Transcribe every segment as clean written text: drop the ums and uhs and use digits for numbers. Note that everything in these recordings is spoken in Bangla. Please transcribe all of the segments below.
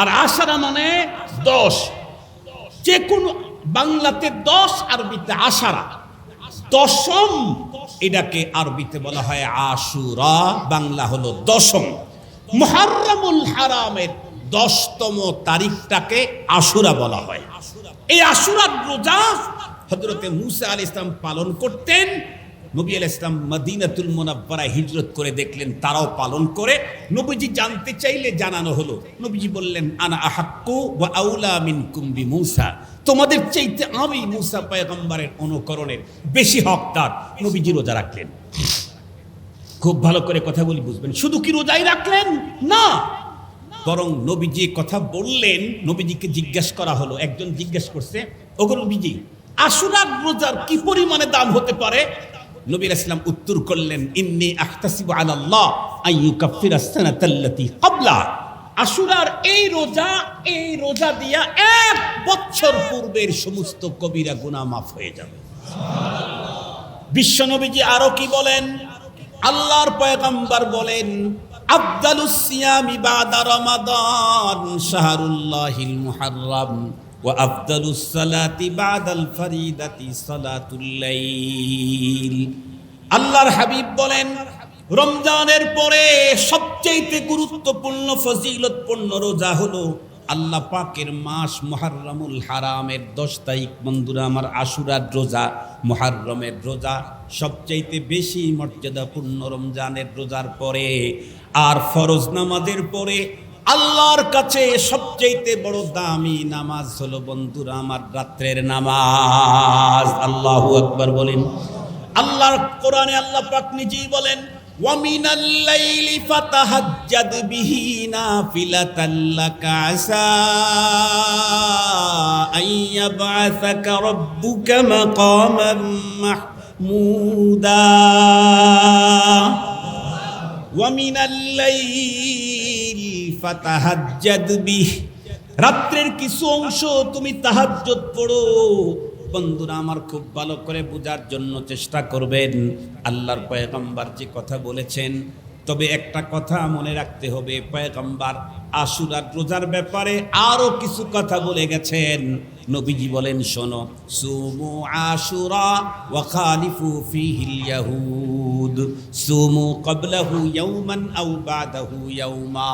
আর আশারা মানে 10। যে কোনো বাংলাতে 10, আরবিতে আশারা। দশম এটাকে আরবিতে বলা হয় আশুরা, বাংলা হলো দশম। মুহররমুল হারামের 10তম তারিখটাকে আশুরা বলা হয়। এই আশুরার রোজা হযরতে মুসা আলাইহিস সালাম পালন করতেন। নবী আলাইহিস সালাম মদিনাতুল মুনাওয়ারায় হিজরত করে দেখলেন তারাও পালন করে। নবীজি জানতে চাইলে জানানো হলো। নবীজি বললেন, আনা আহাক্কু ওয়া আউলা মিনকুম বিমুসা, তোমাদের চাইতে আমি মুসা পয়গম্বরের অনুকরণের বেশি হকদার। নবীজি রোজা রাখলেন। খুব ভালো করে কথাগুলি বুঝবেন। শুধু কি রোজাই রাখলেন না, বরং নবীজি কথা বললেন। নবীজিকে জিজ্ঞাসা করা হলো, একজন জিজ্ঞেস করছে, ওগো নবীজি, আশুরার রোজার কি পরিমাণে দাম হতে পারে? নবী আলাইহিস সালাম উত্তর করলেন, ইন্নী আহতাসিবু আলাল্লাহ আইয়ুকাফিরা সানাতাল্লাতী ক্বাবলা। আশুরার এই রোজা দিয়া 1 বছর পূর্বের সমস্ত কবিরা গুনাহ মাফ হয়ে যাবে। বিশ্ব নবীজি আরো কি বলেন? আল্লাহর পয়গম্বর বলেন, আফদালুস সিয়ামি বাদা রমাদান শাহরুল্লাহিল মুহাররম ওয়া আফদালুস সালাতি বাদাল ফরিদাতি সালাতুল লাইল। আল্লাহর হাবিব বলেন, রমজানের পরে সবচেয়ে গুরুত্বপূর্ণ ফজিলতপূর্ণ রোজা হলো আল্লাহ পাকের মাস মুহররমুল হারামের 10 তারিখ। বন্ধুরা আমার, আশুরার রোজা, মুহররমের রোজা সবচাইতে বেশি মর্যাদাপূর্ণ রমজানের রোজার পরে। আর ফরজ নামাজের পরে আল্লাহর কাছে সবচাইতে বড় দামি নামাজ হলো বন্ধুরা আমার রাত্রের নামাজ। আল্লাহু আকবার বলেন। আল্লাহর কোরআনে আল্লাহ পাক নিজেই বলেন, ওয়ামিনাল লাইলি ফাতাহাজ্জাদ বিহি নাফিলাতাল লাকা আসা আইয়াবআসাকা রাব্বুকা মাকামান মাহমুদা। ওয়ামিনাল লাইলি ফাতাহাজ্জাদ বিহি, রাত্রের কিছু অংশ তুমি তাহাজ্জুদ পড়ো। বন্ধুরা আমার, খুব ভালো করে বোঝার জন্য চেষ্টা করবেন আল্লাহর পয়গম্বর যে কথা বলেছেন। তবে একটা কথা মনে রাখতে হবে, পয়গম্বর আশুরার রোজার ব্যাপারে আরো কিছু কথা বলে গেছেন। নবীজি বলেন, শোনো, সুমু আশুরা ওয়া খালিফু ফীহিল ইয়াহুদ সুমু ক্বাবলাহু ইয়াওমান আও বাদাহু ইয়াওমা।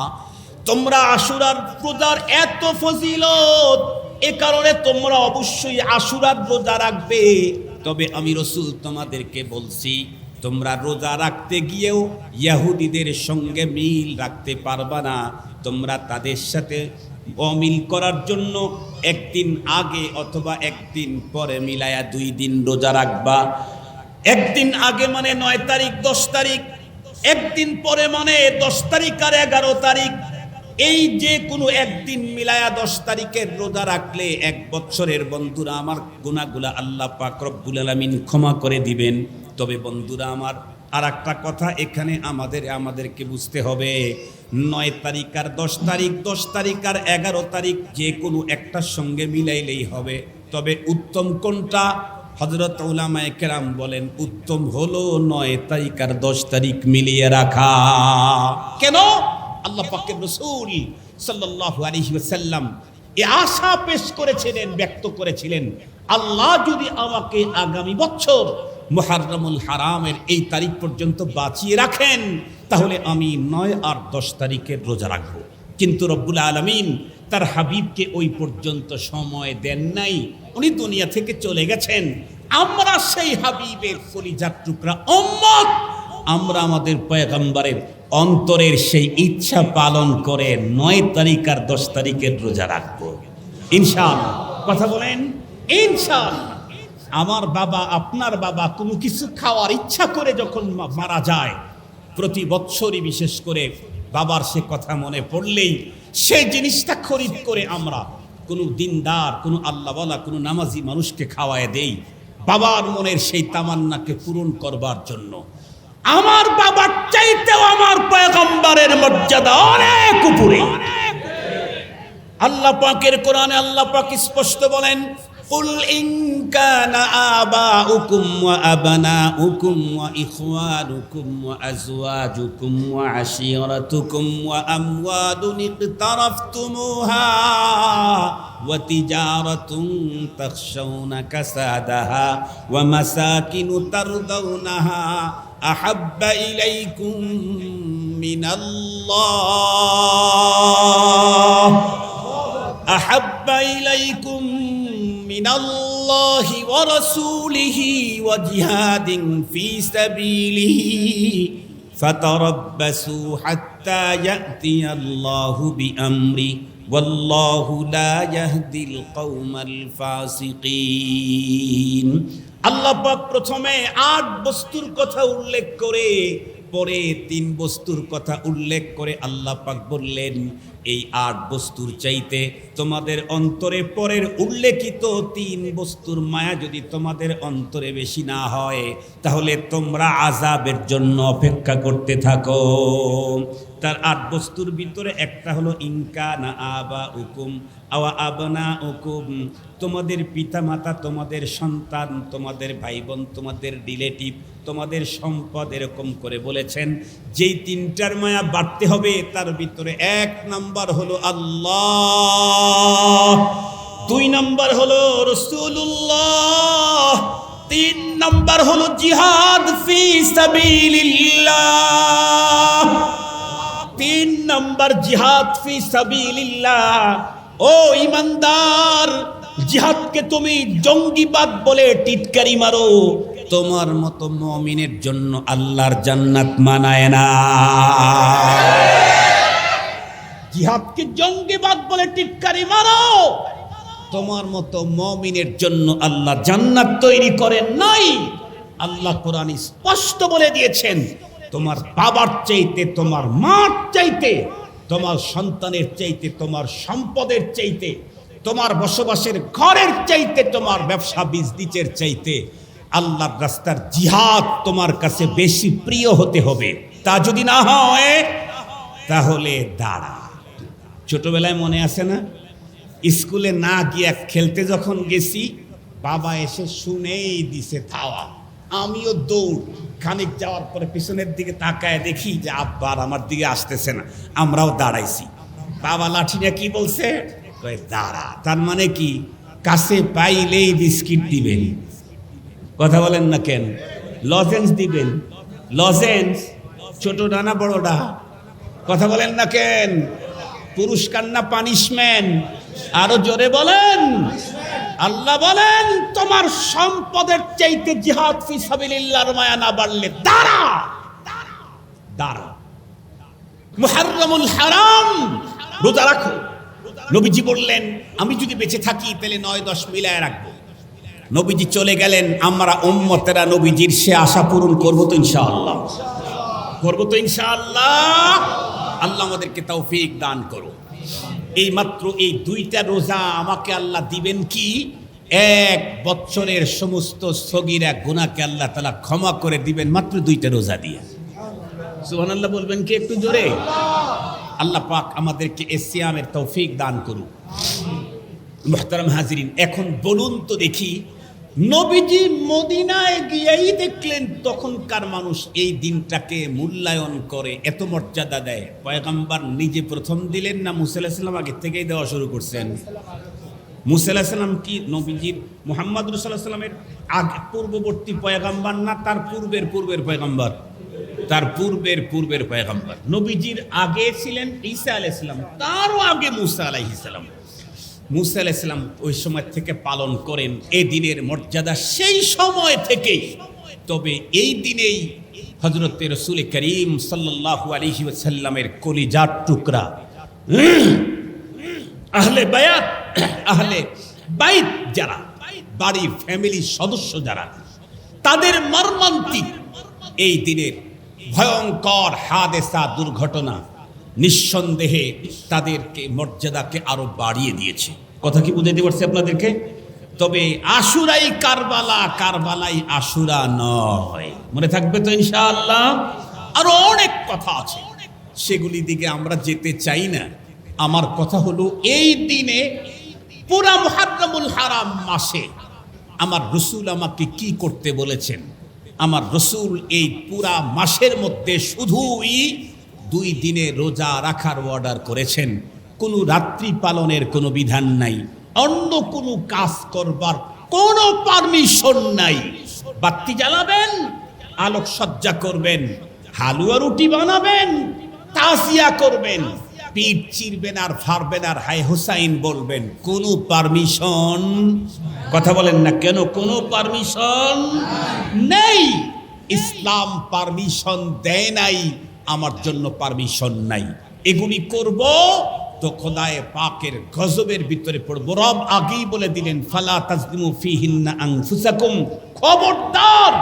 তোমরা আশুরার রোজার এত ফজিলত, এ কারণে তোমরা অবশ্যই আশুরার রোজা রাখবে। তবে আমি রাসূল তোমাদেরকে বলছি, তোমরা রোজা রাখতে গিয়েও ইহুদিদের সঙ্গে মিল রাখতে পারবা না। তোমরা তাদের সাথে অমিল করার জন্য একদিন আগে অথবা একদিন পরে মিলায়া 2 দিন রোজা রাখবা। একদিন আগে মানে 9 তারিখ 10 তারিখ, একদিন পরে মানে 10 তারিখ আর 11 তারিখ। এই যে কোনো একদিন মিলায়া 10 তারিখের রোজা রাখলে 1 বছরের বন্ধুরা আমার গুনাহগুলা আল্লাহ পাক রব্বুল আলামিন ক্ষমা করে দিবেন। তবে বন্ধুরা আমার, আর একটা কথা এখানে আমাদেরকে বুঝতে হবে, 9 তারিখ আর 10 তারিখ, 10 তারিখ আর 11 তারিখ যে কোনো একটার সঙ্গে মিলাইলেই হবে। তবে উত্তম কোনটা? হযরত উলামায়ে কেরাম বলেন, উত্তম হলো 9 তারিখ আর 10 তারিখ মিলিয়ে রাখা। কেন? আল্লাহ পাকের রাসূল সাল্লাল্লাহু আলাইহি ওয়াসাল্লাম এই আশা পেশ করেছিলেন, ব্যক্ত করেছিলেন, আল্লাহ যদি আমাকে আগামী বছর মুহররমুল হারামের এই তারিখ পর্যন্ত বাঁচিয়ে রাখেন, তাহলে আমি 9 আর 10 তারিখের রোজা রাখবো। কিন্তু রব্বুল আলামিন তার হাবিবকে ওই পর্যন্ত সময় দেন নাই, উনি দুনিয়া থেকে চলে গেছেন। আমরা সেই হাবিবের কলিজার টুকরা উম্মত, আমরা আমাদের পয়গম্বরের অন্তরের সেই ইচ্ছা পালন করে 9 তারিখ আর 10 তারিখের রোজা রাখবো ইনশাআল্লাহ। কথা বলেন ইনশাআল্লাহ। আমার বাবা, আপনার বাবা কোনো কিছু খাওয়ার ইচ্ছা করে যখন মারা যায়, প্রতি বছরই বিশেষ করে বাবার সে কথা মনে পড়লেই সেই জিনিসটা খরিদ করে আমরা কোনো দিনদার, কোনো আল্লাহওয়ালা, কোনো নামাজি মানুষকে খাওয়ায় দেই, বাবার মনের সেই তামান্নাকে পূরণ করবার জন্য। আমার বাবার চাইতেও আমার পয়গম্বরের মর্যাদা অনেক উপরে। আল্লাহ পাকের কোরআনে আল্লাহ পাক স্পষ্ট বলেন, قل إن كان آباؤكم وأبناؤكم وإخوانكم وأزواجكم وعشيرتكم وأموال اقترفتموها وتجارة تخشون كسادها ومساكن ترضونها أحب إليكم من الله من الله ورسوله وجهاد في سبيله فتربصوا حتى يأتي الله بأمره والله لا يهدي القوم الفاسقين আল্লাহ পাক প্রথমে ৮ বস্তুর কথা উল্লেখ করে পরে ৩ বস্তুর কথা উল্লেখ করে আল্লাহ পাক বললেন এই ৮ বস্তুর চাইতে তোমাদের অন্তরে পরের উল্লেখিত ৩ বস্তুর মায়া যদি তোমাদের অন্তরে বেশি না হয় তাহলে তোমরা আযাবের জন্য অপেক্ষা করতে থাকো। তার ৮ বস্তুর ভিতরে একটা হলো ইনকানা আবাউকুম আও আবনাউকুম, তোমাদের পিতামাতা, তোমাদের সন্তান, তোমাদের ভাই বোন, তোমাদের রিলেটিভ, তোমাদের সম্পদ, এরকম করে বলেছেন। যেই ৩টার মায়া বাড়তে হবে তার ভিতরে ১ নাম্বার হলো আল্লাহ, ২ নাম্বার হলো রাসূলুল্লাহ, ৩ নাম্বার হলো জিহাদ ফি সাবিলিল্লাহ। ৩ নাম্বার জিহাদ ফি সাবিলিল্লাহ। ও ইমানদার, জিহাদকে তুমি জঙ্গিবাদ বলে টিটকারি মারো, তোমার মতো মুমিনের জন্য আল্লাহর জান্নাত মানায় না। জিহাদকে জঙ্গিবাদ বলে টিটকারি মারো, তোমার মতো মুমিনের জন্য আল্লাহ জান্নাত তৈরি করেন নাই। আল্লাহ কোরআনে স্পষ্ট বলে দিয়েছেন, তোমার বাবার চাইতে, তোমার মার চাইতে, তোমার সন্তানের চাইতে, তোমার সম্পদের চাইতে, তোমার বসবাসের ঘরের চাইতে, তোমার ব্যবসা বিজনেসের চাইতে আল্লাহর রাস্তার জিহাদ তোমার কাছে বেশি প্রিয় হতে হবে। তা যদি না হয় তাহলে দাঁড়া। ছোটবেলায় মনে আছে না, স্কুলে না গিয়ে খেলতে যখন গেছি, বাবা এসে শুনেই দিছে থাওয়া, আমিও দৌড়। খানিক যাওয়ার পরে পিছনের দিকে তাকায় দেখি যে আব্বা আর আমার দিকে আসতেছে না, আমরাও দাঁড়াইছি। বাবা লাঠি নিয়ে কি বলছে, কয় দাঁড়া। তার মানে কি, কাছে পাইলেই বিস্কিট দিবেন। কথা বলেন না কেন? লজেন্স দিবেন। লজেন্স ছোটটা না বড়টা? কথা বলেন না কেন? পুরস্কার না পানিশমেন্ট? আরো জোরে বলেন। আল্লাহ বলেন, তোমার সম্পদের চাইতে জিহাদ ফি সাবিলিল্লাহর মায়া না বাড়লে দাঁড়া, দাঁড়া। মুহাররমুল হারাম রোজা রাখো। নবীজি বললেন, আমি যদি বেঁচে থাকি তাহলে ৯-১০ মিলায় রাখবো। নবীজি চলে গেলেন, আমরা উম্মতেরা নবীজির সে আশা পূরণ করবো তো ইনশাআল্লাহ? করবো তো ইনশাআল্লাহ? আল্লাহ আমাদেরকে তৌফিক দান করো। এই মাত্র এই 2টা রোজা আমাকে আল্লাহ দিবেন কি 1 বছরের সমস্ত সগীরা গুনাহকে আল্লাহ তাআলা ক্ষমা করে দিবেন মাত্র 2টা রোজা দিয়ে। সুবহানাল্লাহ বলবেন কি একটু জোরে? আল্লাহ পাক আমাদেরকে এই সিয়ামের তৌফিক দান করুন। মুহতারাম হাজিরিন, এখন বলুন তো দেখি, নবীজি মদিনায় গিয়েই দেখলেন তখনকার মানুষ এই দিনটাকে মূল্যায়ন করে, এত মর্যাদা দেয়। পয়গম্বর নিজে প্রথম দিলেন না মুসা আলাইহিস সালাম আগে থেকেই দেওয়া শুরু করছেন? মুসা আলাইহিস সালাম কি নবীজির মুহাম্মদ রাসূলুল্লাহ সাল্লাল্লাহু আলাইহি ওয়াসাল্লামের আগে পূর্ববর্তী পয়গম্বর না তার পূর্বের পয়গম্বর? তার পূর্বের পয়গম্বর। নবীজির আগে ছিলেন ঈসা আলাইহিস সালাম, তারও আগে মুসা আলাইহিস সালাম। মুসা আলাইহিস সালাম ওই সময় থেকে পালন করেন এই দিনের মর্যাদা সেই সময় থেকেই। তবে এই দিনেই হযরত রাসূল করিম সাল্লাল্লাহু আলাইহি ওয়াসাল্লামের কলিজার টুকরা আহলে বায়াত, আহলে বাইত যারা, বাড়ির ফ্যামিলির সদস্য যারা, তাদের মর্মান্তিক এই দিনের ভয়ঙ্কর হাদেসা, দুর্ঘটনা নিঃসন্দেহে তাদেরকে মর্যাদাকে আরো বাড়িয়ে দিয়েছে। কথা কি বুঝাইতে পারছি আপনাদেরকে? তবে আশুরাই কারবালাই আশুরা নয়, মনে থাকবে তো ইনশাআল্লাহ? আরো অনেক কথা আছে, সেগুলি দিকে আমরা যেতে চাই না। আমার কথা হলো, এই দিনে পুরা মুহাররমুল হারাম মাসে আমার রসুল আমাকে কি করতে বলেছেন? আমার রসুল এই পুরা মাসের মধ্যে শুধুই 2 দিনে রোজা রাখার অর্ডার করেছেন। কোনো রাত্রি পালনের কোনো বিধান নাই, অন্য কোনো কাজ করবার কোনো পারমিশন নাই। বাতি জ্বালাবেন, আলোকসজ্জা করবেন, হালুয়া রুটি বানাবেন, তাজিয়া করবেন, পিঠ চিরবেন আর ফারবেন আর হায় হুসাইন বলবেন, কোনো পারমিশন, কথা বলেন না কেন, কোনো পারমিশন নেই। ইসলাম পারমিশন দেয় নাই, আমার জন্য পারমিশন নাই। এগুলি করব তো খোদায়ে পাকের গজবের ভিতরে পড়ব। রব আগেই বলে দিলেন, ফালা তাজলিমু ফিহিন্না আনফুসাকুম, খবরদার,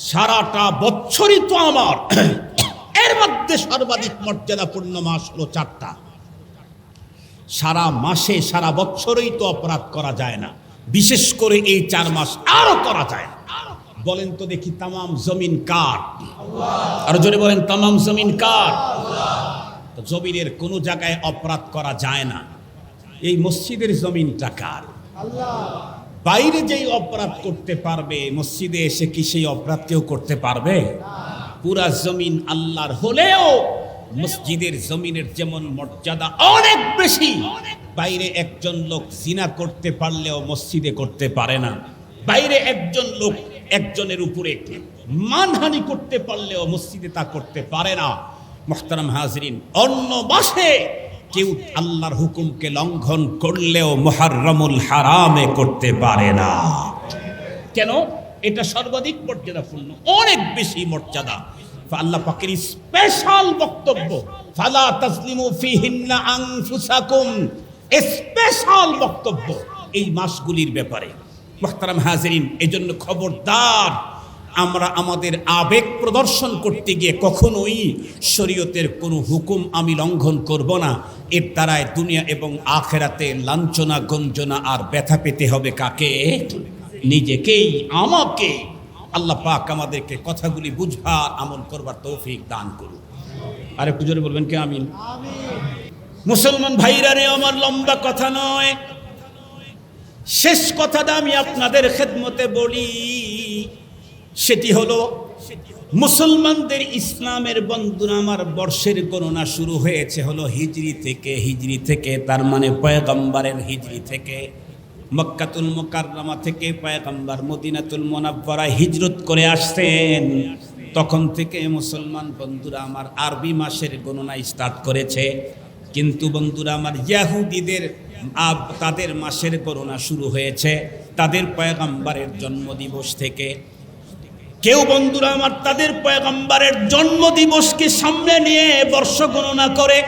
সারাটা বছরই তো আমার, এর মধ্যে সর্বাধিক মর্যাদাপূর্ণ মাস হলো 4টা। সারা মাসে সারা বছরই তো অপরাধ করা যায় না, বিশেষ করে এই 4 মাস আরো করা যায় না। বলেন তো দেখি, তামাম জমিন কার? আরো জোরে বলেন, তামাম জমিন কার? তো জমিনের কোনো জায়গায় অপরাধ করা যায় না। এই মসজিদের জমিনটা কার? বাইরে যেই অপরাধ করতে পারবে, মসজিদে এসে কি সেই অপরাধ কেউ করতে পারবে? পুরা জমিন আল্লাহর হলেও মসজিদের জমিনের যেমন মর্যাদা অনেক বেশি, বাইরে একজন লোক জিনা করতে পারলেও মসজিদে করতে পারে না। বাইরে একজন লোক একজনের উপরে মানহানি করতে পারলেও মসজিদে তা করতে পারে না। মুহতারাম হাজরিন, অন্য মাসে কেউ আল্লাহর হুকুমকে লঙ্ঘন করলেও মুহাররমুল হারামে করতে পারে না। কেন? এটা সর্বাধিক মর্যাদাপূর্ণ, অনেক বেশি মর্যাদা। আল্লাহ পাকের স্পেশাল বক্তব্য, ফালা তাজলিমু ফিহিন্না আনফুসাকুম, স্পেশাল বক্তব্য এই মাসগুলির ব্যাপারে। মুহতারাম হাজরিন, এজন্য খবরদার, আমরা আমাদের আবেগ প্রদর্শন করতে গিয়ে কখনোই শরীয়তের কোনো হুকুম আমি লঙ্ঘন করব না। এর দ্বারায় দুনিয়া এবং আখেরাতে লাঞ্ছনা, গঞ্জনা আর ব্যথা পেতে হবে কাকে? নিজেকেই, আমাকে। আল্লাহ পাক আমাদেরকে কথাগুলি বুঝবার, আমল করবার তৌফিক দান করুন। আর একটু জোরে বলবেন কি আমিন? মুসলমান ভাইরা রে, আমার লম্বা কথা নয়, শেষ কথাটা আমি আপনাদের খেদমতে বলি। সেটি হলো, মুসলমানদের, ইসলামের বন্ধুরা আমার, বর্ষের গণনা শুরু হয়েছে হলো হিজরি থেকে, তার মানে পয়গম্বরের হিজরি থেকে। মক্কাতুল মুকাররমা থেকে পয়গম্বর মদিনাতুল মুনাওয়ারায় হিজরত করে আসছেন, তখন থেকে মুসলমান বন্ধুরা আমার আরবি মাসের গণনা স্টার্ট করেছে। কিন্তু বন্ধুরা আমার, ইহুদিদের তাদের মাসের গণনা শুরু হয়েছে তাদের পয়গম্বরের জন্মদিবস থেকে। কেউ বন্ধুরা আমার তাদের পয়গম্বরের জন্মদিবসকে সামনে নিয়ে বর্ষ গণনা করে,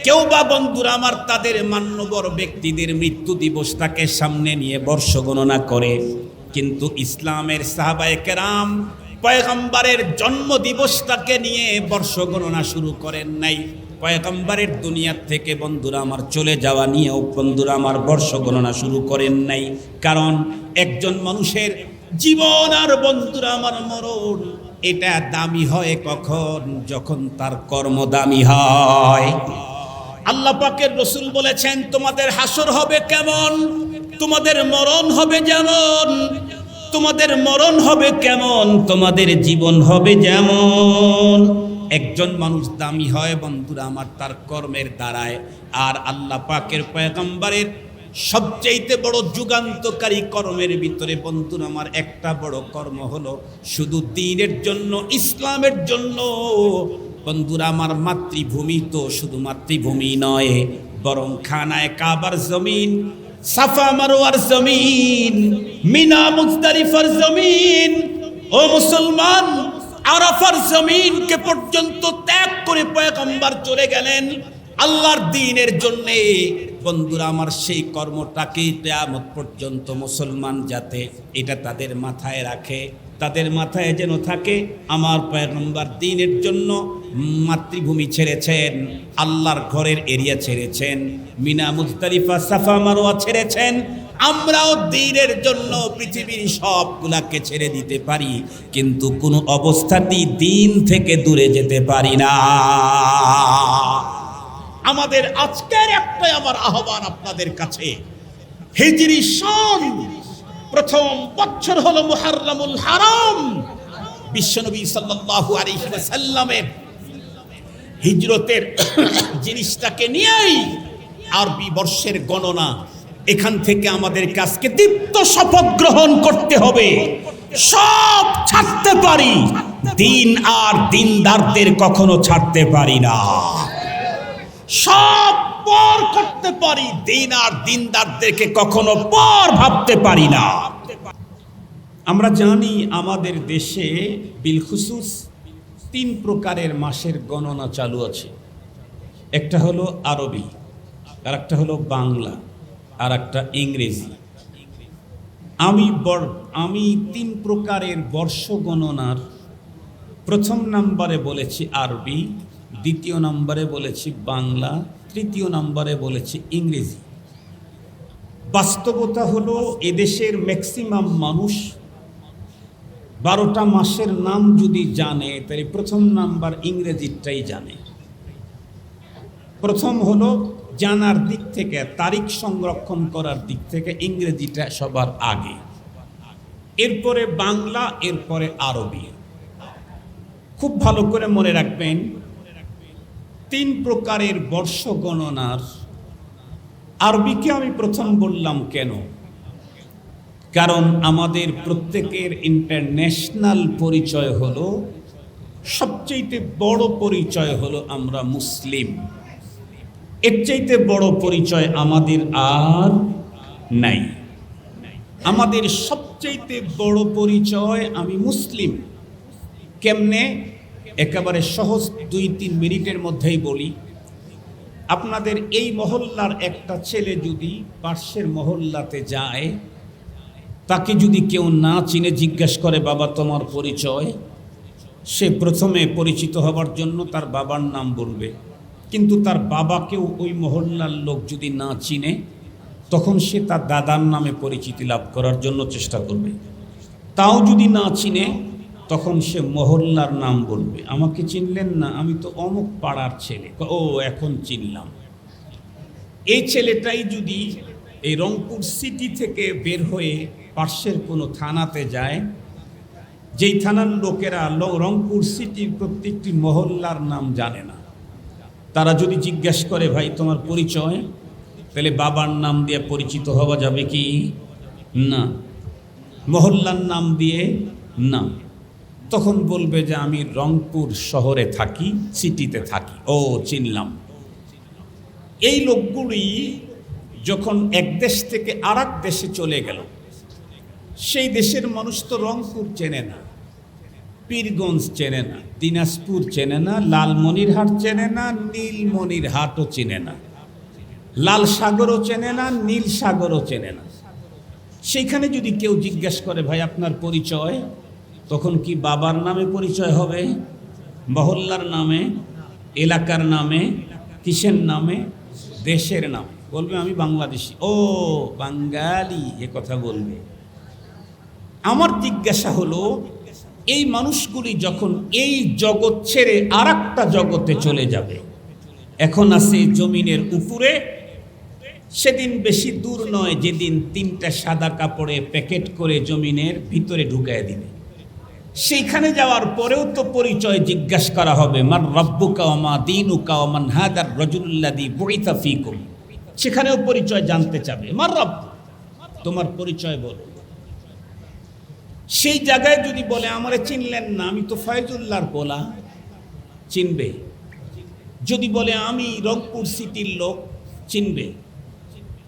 কেউ বা বন্ধুরা আমার তাদের মান্যবর ব্যক্তিদের মৃত্যু দিবসটাকে সামনে নিয়ে বর্ষ গণনা করে। কিন্তু ইসলামের সাহাবায়ে কেরাম পয়গম্বরের জন্মদিবসটাকে নিয়ে বর্ষ গণনা শুরু করেন নাই। পয়গম্বরের দুনিয়ার থেকে বন্ধুরা আমার চলে যাওয়া নিয়েও বন্ধুরা আমার বর্ষ গণনা শুরু করেন নাই। কারণ একজন মানুষের জীবন আর বন্ধুরা আমার মরণ, এটা দামি হয় কখন? যখন তার কর্ম দামি হয়। আল্লাহ পাকের রসুল বলেছেন, তোমাদের হাসর হবে কেমন? তোমাদের মরণ হবে যেমন। তোমাদের মরণ হবে কেমন? তোমাদের জীবন হবে যেমন। একজন মানুষ দামি হয় বন্ধুরা আমার তার কর্মের দ্বারায়। আর আল্লাহ পাকের পয়গম্বরের সবচেয়ে বড় যুগান্তকারী কর্মের ভিতরে বন্ধুরা আমার একটা বড় কর্ম হলো শুধু দ্বীনের জন্য, ইসলামের জন্য বন্ধুরা আমার মাতৃভূমি তো শুধু মাতৃভূমি নয়, বরং খানায়ে কাবার জমিন, সাফা মারওয়ার জমিন, মিনা মুজদালিফার জমিন, ও মুসলমান, আরাফার জমিনকে পর্যন্ত ত্যাগ করে পয়গম্বর চলে গেলেন আল্লাহর দ্বীনের জন্যে। বন্ধুরা আমার, সেই কর্মটাকে কিয়ামত পর্যন্ত মুসলমান যাতে এটা তাদের মাথায় রাখে, তাদের মাথায় যেন থাকে, আমার পয়গম্বর দ্বীনের জন্য মাতৃভূমি ছেড়েছেন, আল্লাহর ঘরের এরিয়া ছেড়েছেন, মিনা মুজদালিফা সাফা মারওয়া ছেড়েছেন। আমরাও দ্বীনের জন্য পৃথিবীর সবগুলাকে ছেড়ে দিতে পারি, কিন্তু কোনো অবস্থাতেই দ্বীন থেকে দূরে যেতে পারি না। আমাদের আজকের একটাই আমার আহ্বান আপনাদের কাছে, হিজরি সন প্রথম বছর হলো মুহররমুল হারাম, বিশ্বনবী সাল্লাল্লাহু আলাইহি ওয়াসাল্লামের হিজরতের জিনিসটাকে নিয়েই আরবি বর্ষের গণনা। এখান থেকে আমাদের কাছকে দীপ্ত শপথ গ্রহণ করতে হবে, সব ছাড়তে পারি, দিন আর দিনদারদের কখনো ছাড়তে পারি না। সব পর করতে পারি, দিন আর দিনদারদেরকে কখনো পর ভাবতে পারি না। আমরা জানি আমাদের দেশে বিলখুসুস 3 প্রকারের মাসের গণনা চালু আছে। একটা হলো আরবি, আর একটা হলো বাংলা, আর একটা ইংরেজি। আমি 3 প্রকারের বর্ষ গণনার প্রথম নম্বরে বলেছি আরবি, দ্বিতীয় নম্বরে বলেছি বাংলা, তৃতীয় নম্বরে বলেছি ইংরেজি। বাস্তবতা হলো এদেশের ম্যাক্সিমাম মানুষ 12টা মাসের নাম যদি জানে তাহলে প্রথম নাম্বার ইংরেজিটাই জানে। প্রথম হলো জানার দিক থেকে, তারিখ সংরক্ষণ করার দিক থেকে ইংরেজিটা সবার আগে, এরপরে বাংলা, এরপরে আরবি। খুব ভালো করে মনে রাখবেন, 3 প্রকারের বর্ষ গণনার আরবিকে আমি প্রথম বললাম কেন? কারণ আমাদের প্রত্যেকের ইন্টারন্যাশনাল পরিচয় হলো, সবচেয়ে বড় পরিচয় হলো আমরা মুসলিম। এর চাইতে বড় পরিচয় আমাদের আর নাই। আমাদের সবচেয়ে বড় পরিচয় আমি মুসলিম। কেমনে? একেবারে সহজ 2-3 মিনিটের মধ্যেই বলি। আপনাদের এই মহল্লার একটা ছেলে যদি পাশের মহল্লাতে যায়, তাকে যদি কেউ না চিনে জিজ্ঞেস করে বাবা তোমার পরিচয়, সে প্রথমে পরিচিত হবার জন্য তার বাবার নাম বলবে। কিন্তু তার বাবাকেও ওই মহল্লার লোক যদি না চিনে, তখন সে তার দাদার নামে পরিচিতি লাভ করার জন্য চেষ্টা করবে। তাও যদি না চিনে, তখন সে মহল্লার নাম বলবে। আমাকে চিনলেন না, আমি তো অমুক পাড়ার ছেলে। ও এখন চিনলাম। এই ছেলেটাই যদি এই রংপুর সিটি থেকে বের হয়ে পাশের কোনো থানাতে যায়, যেই থানার লোকেরা রংপুর সিটির প্রত্যেকটি মহল্লার নাম জানে না, তারা যদি জিজ্ঞেস করে ভাই তোমার পরিচয়, তাহলে বাবার নাম দিয়ে পরিচিত হওয়া যাবে কি না? মহল্লার নাম দিয়ে না। তখন বলবে যে আমি রংপুর শহরে থাকি, সিটিতে থাকি। ও চিনলাম। এই লোকগুলি যখন এক দেশ থেকে আরেক দেশে চলে গেল, সেই দেশের মানুষ তো রংপুর চেনে না, পীরগঞ্জ চেনে না, দিনাজপুর চেনে না, লালমনিরহাট চেনে না, নীলমনিরহাটও চেনে না, লাল সাগরও চেনে না, নীল সাগরও চেনে না। সেইখানে যদি কেউ জিজ্ঞেস করে ভাই আপনার পরিচয়, তখন কি বাবার নামে পরিচয় হবে, মহল্লার নামে, এলাকার নামে, কিসের নামে? দেশের নামে। বলবে আমি বাংলাদেশি। ও বাঙালি, এ কথা বলবে। আমার জিজ্ঞাসা হলো, এই মানুষগুলি যখন এই জগৎ ছেড়ে আর একটা জগতে চলে যাবে, এখন আছে জমিনের উপরে, সেদিন বেশি দূর নয় যেদিন 3টা সাদা কাপড়ে প্যাকেট করে জমিনের ভিতরে ঢুকায় দিবে। সেইখানে যাওয়ার পরেও তো পরিচয় জিজ্ঞাসা করা হবে, মান রাব্বুকা ওয়া মা দীনুকা ওয়া মান হাদার রাজুলুল্লাযী বুইসা ফীকুম। সেখানেও পরিচয় জানতে চাবে, মান রাব্বু, তোমার পরিচয় বলো। সেই জায়গায় যদি বলে আমারে চিনলেন না, আমি তো ফয়জুল্লাহর পোলা, চিনবে। যদি বলে আমি রংপুর সিটির লোক, চিনবে।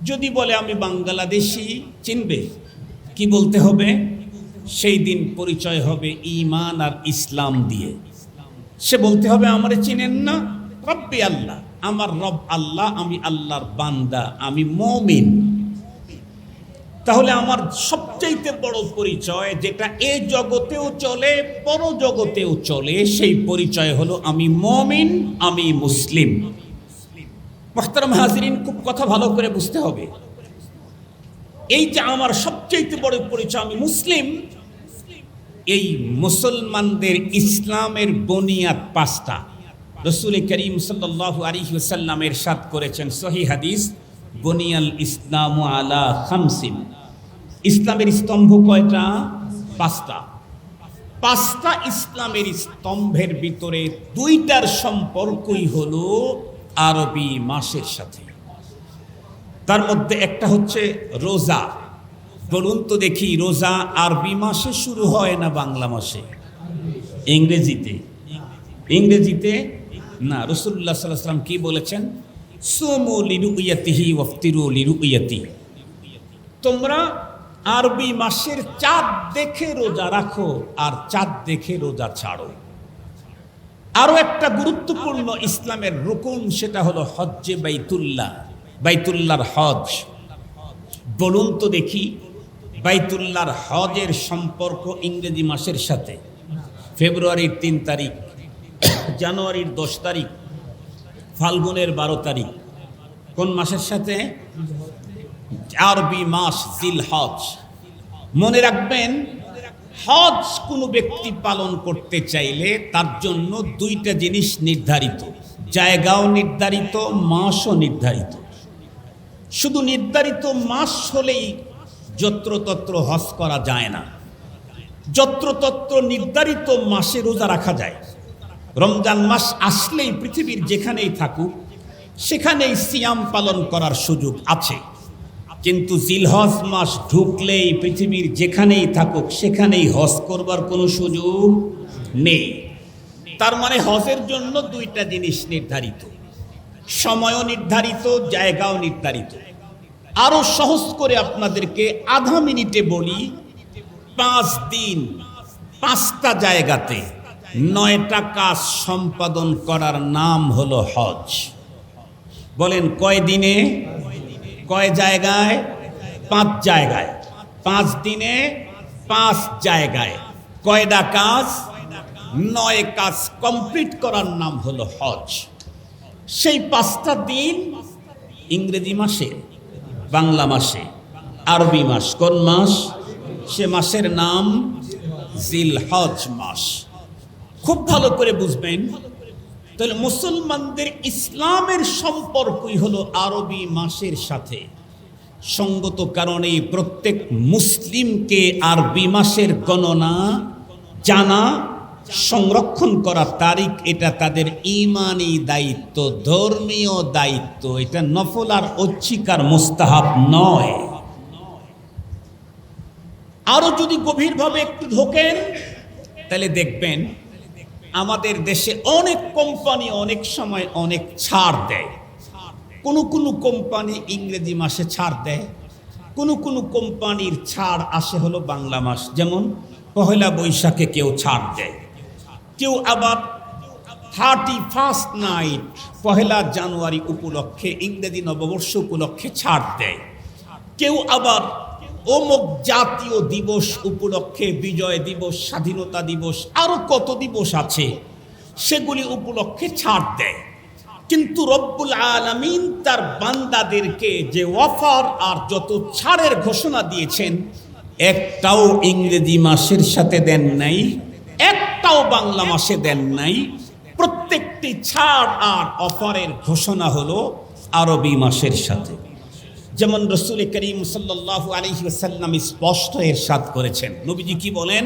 যদি বলে আমি বাংলাদেশি, চিনবে। কি বলতে হবে? সেই দিন পরিচয় হবে ঈমান আর ইসলাম দিয়ে। সে বলতে হবে আমারে চিনেন না, রব্বি আল্লাহ, আমার রব আল্লাহ, আমি আল্লাহর বান্দা, আমি মুমিন। তাহলে আমার সবচাইতে বড় পরিচয়, যেটা এই জগতেও চলে পর জগতেও চলে, সেই পরিচয় হলো আমি মুমিন, আমি মুসলিম। মুহতারাম হাজিরিন, খুব কথা ভালো করে বুঝতে হবে। এই যে আমার সবচাইতে বড় পরিচয় আমি মুসলিম, এই মুসলমানদের ইসলামের বুনিয়াদ 5টা। রাসূল করিম সাল্লাল্লাহু আলাইহি ওয়াসাল্লাম ইরশাদ করেছেন সহিহ হাদিস, বুনিয়াল ইসলামু আলা খামসিন। ইসলামের স্তম্ভ কয়টা? পাঁচটা। পাঁচটা ইসলামের স্তম্ভের ভিতরে দুইটার সম্পর্কই হলো আরবি মাসের সাথে। তার মধ্যে একটা হচ্ছে রোজা। বলুন তো দেখি, রোজা আরবি মাসে শুরু হয় না বাংলা মাসে? ইংরেজিতে। ইংরেজিতে না। রাসূলুল্লাহ সাল্লাল্লাহু আলাইহি ওয়াসাল্লাম কি বলেছেন? সুমু লিরুইয়াতিহি ওয়াফতিরু লিরুইয়াতিহি। তোমরা আরবি মাসের চাঁদ দেখে রোজা রাখো আর চাঁদ দেখে রোজা ছাড়ো। আরো একটা গুরুত্বপূর্ণ ইসলামের রুকুন, সেটা হলো হজ্জে বাইতুল্লাহ, বাইতুল্লাহর হজ। বলুন তো দেখি, বাইতুল্লাহর হজের সম্পর্ক ইংরেজি মাসের সাথে? ফেব্রুয়ারির 3 তারিখ, জানুয়ারির 10 তারিখ, ফাল্গুনের 12 তারিখ, কোন মাসের সাথে? আরবি মাস জিলহজ। মনে রাখবেন, হজ কোনো ব্যক্তি পালন করতে চাইলে তার জন্য দুইটা জিনিস নির্ধারিত, জায়গাও নির্ধারিত, মাসও নির্ধারিত। শুধু নির্ধারিত মাস হলেই যত্রতত্র হজ করা যায় না। যত্রতত্র নির্ধারিত মাসে রোজা রাখা যায়। রমজান মাস আসলেই পৃথিবীর যেখানেই থাকুক সেখানেই সিয়াম পালন করার সুযোগ আছে। কিন্তু জিলহজ মাস ঢুকলেই পৃথিবীর যেখানেই থাকুক সেখানেই হজ করবার কোনো সুযোগ নেই। তার মানে হজের জন্য দুইটা জিনিস নির্ধারিত, সময়ও নির্ধারিত, জায়গাও নির্ধারিত। আরো সহজ করে আপনাদেরকে আধা মিনিটে বলি, 5 দিন 5টা জায়গাতে 9টা কাজ সম্পাদন করার নাম হলো হজ। বলেন কয় দিনে, কয় জায়গায়? 5 জায়গায়। 5 দিনে 5 জায়গায় কয়টা কাজ? 9 কাজ কমপ্লিট করার নাম হলো হজ। সেই 5টা দিন ইংরেজি মাসে, বাংলা মাসে, আরবি মাস। কোন মাস? সে মাসের নাম জিলহজ মাস। খুব ভালো করে বুঝবেন। তাহলে মুসলমানদের ইসলামের সম্পর্কই হলো আরবি মাসের সাথে। সঙ্গত কারণে প্রত্যেক মুসলিমকে আরবি মাসের গণনা জানা, সংরক্ষণ করা তারিখ, এটা তাদের ঈমানি দায়িত্ব, ধর্মীয় দায়িত্ব। এটা নফল আর ঐচ্ছিক আর মুস্তাহাব নয়। আরো যদি গভীরভাবে একটু ঢোকেন তাহলে দেখবেন আমাদের দেশে অনেক কোম্পানি অনেক সময় অনেক ছাড় দেয়। কোন কোম্পানি ইংরেজি মাসে ছাড় দেয়, কোন কোম্পানির ছাড় আসে হলো বাংলা মাস। যেমন পহেলা বৈশাখে কেউ ছাড় দেয়, কেউ আবার 31st নাইট পহেলা জানুয়ারি উপলক্ষে, ইংরেজি নববর্ষ উপলক্ষে ছাড় দেয়। কেউ আবার অমুক জাতীয় দিবস উপলক্ষে, বিজয় দিবস, স্বাধীনতা দিবস, আরো কত দিবস আছে, সেগুলি উপলক্ষে ছাড় দেয়। কিন্তু রব্বুল আলামিন তার বান্দাদেরকে যে অফার আর যত ছাড়ের ঘোষণা দিয়েছেন, একটাও ইংরেজি মাসের সাথে দেন নাই, একটাও বাংলা মাসে দেন নাই। প্রত্যেকটি ছাড় আর অফারের ঘোষণা হলো আরবি মাসের সাথে। যেমন রাসূল করিম সাল্লাল্লাহু আলাইহি ওয়াসাল্লাম স্পষ্ট ইরশাদ করেছেন। নবীজি কি বলেন?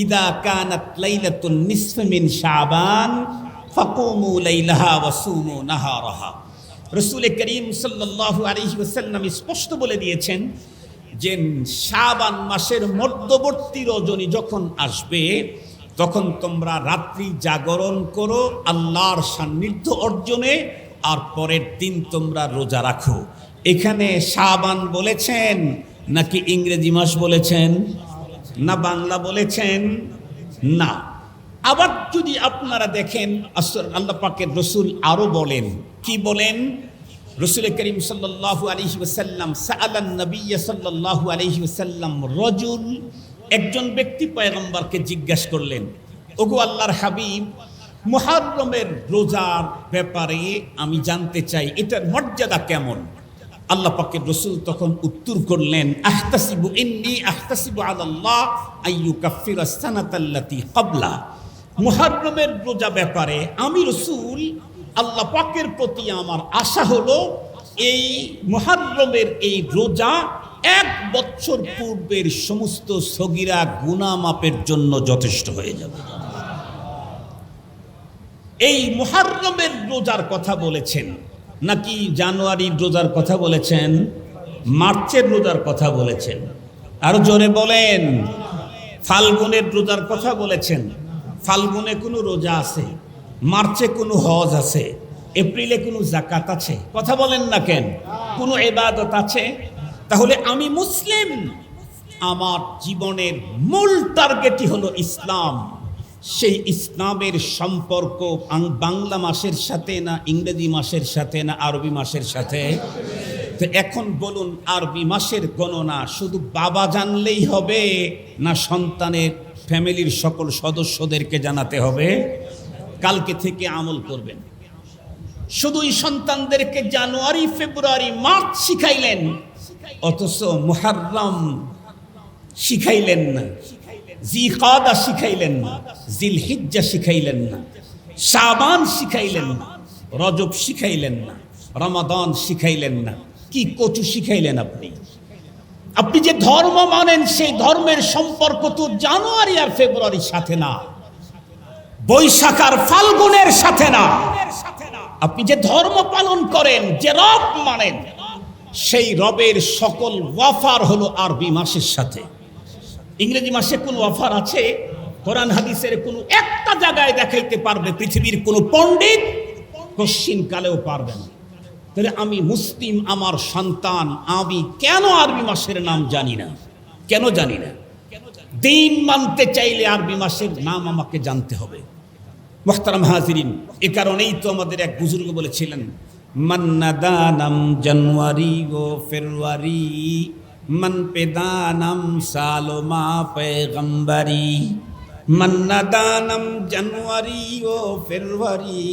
ইদা কানাত লাইলাতুন নিসফ মিন শাবান ফাকুমু লাইলাহা ওয়া সুমু নাহারাহা। রাসূল করিম সাল্লাল্লাহু আলাইহি ওয়াসাল্লাম স্পষ্ট বলে দিয়েছেন যে শাবান মাসের মধ্যবর্তী রজনী যখন আসবে তখন তোমরা রাত্রি জাগরণ করো আল্লাহর সান্নিধ্য অর্জনে, আর পরের দিন তোমরা রোজা রাখো। এখানে শাবান বলেছেন নাকি ইংরেজি মাস বলেছেন, না বাংলা বলেছেন? না। আবার যদি আপনারা দেখেন আল্লাহ পাকের রসুল আরো বলেন, কি বলেন? রাসূল করিম সাল্লাল্লাহু আলাইহি ওয়াসাল্লাম সাআলান নবী সাল্লাল্লাহু আলাইহি ওয়াসাল্লাম রাজুল, একজন ব্যক্তি পয়গম্বরকে জিজ্ঞাসা করলেন, ওগো আল্লাহর হাবিব, মুহররমের রোজার ব্যাপারে আমি জানতে চাই, এটার মর্যাদা কেমন? আল্লাহ পাকের রসুল তখন উত্তর করলেন, ইন্নী আহতাসিবু আলাল্লাহ আইয়ুকাফিরাস সানাতাল্লাতী ক্বাবলা। মুহররমের রোজা ব্যাপারে আমি রাসূল আল্লাহ পাকের প্রতি আমার আশা হলো এই মুহররমের এই রোজা 1 বছর পূর্বের সমস্ত সগীরা গুনাহ মাপের জন্য যথেষ্ট হয়ে যাবে। এই মুহররমের রোজার কথা বলেছেন নাকি জানুয়ারির রোজার কথা বলেছেন, মার্চের রোজার কথা বলেছেন? আরো জোরে বলেন। ফাল্গুনের রোজার কথা বলেছেন। ফাল্গুনে কোনো রোজা আছে? মার্চে কোনো হজ আছে? এপ্রিলে কোনো যাকাত আছে? কথা বলেন না কেন? কোনো ইবাদত আছে? তাহলে আমি মুসলিম, আমার জীবনের মূল টার্গেটই হলো ইসলাম। সেই ইসলামের সম্পর্ক বাংলা মাসের সাথে না ইংরেজি মাসের সাথে না আরবি মাসের সাথে? তো এখন বলুন, আরবি মাসের গণনা শুধু বাবা জানলেই হবে না সন্তানের ফ্যামিলির সকল সদস্যদেরকে জানাতে হবে? কালকে থেকে আমল করবেন। শুধুই সন্তানদেরকে জানুয়ারি, ফেব্রুয়ারি, মার্চ শিখাইলেন, অথচ মুহররম শিখাইলেন না, জিলকাদা শিখাইলেন না, জিলহিজ্জা শিখাইলেন না, শাবান শিখাইলেন না, রজব শিখাইলেন না, রমাদান শিখাইলেন না। কি কচু শিখাইলেন আপনি? আপনি যে ধর্ম মানেন সেই ধর্মের সম্পর্ক তো জানুয়ারি আর ফেব্রুয়ারির সাথে না, বৈশাখ আর ফাল্গুনের সাথে না। আপনি যে ধর্ম পালন করেন, যে রব মানেন, সেই রবের সকল ওয়াফার হলো আরবি মাসের সাথে। ইংরেজি মাসে কোনো অফার আছে? কোরআন হাদিসের কোনো একটা জায়গায় দেখাইতে পারবে পৃথিবীর কোনো পণ্ডিত? কোশ্চিন কালেও পারবে না। তাহলে আমি মুসলিম, আমার সন্তান, আমি কেন আরবি মাসের নাম জানি না? কেন জানি না? দিন মানতে চাইলে আরবি মাসের নাম আমাকে জানতে হবে। মুহতারাম হাজিরিন, এ কারণেই তো আমাদের এক বুজুর্গ বলেছিলেন, মান্নাদানাম জানুয়ারি ও ফেব্রুয়ারি, मन पेदानम सालोमा पैगंबरी, मन्नदानम जनवरी ओ फरवरी,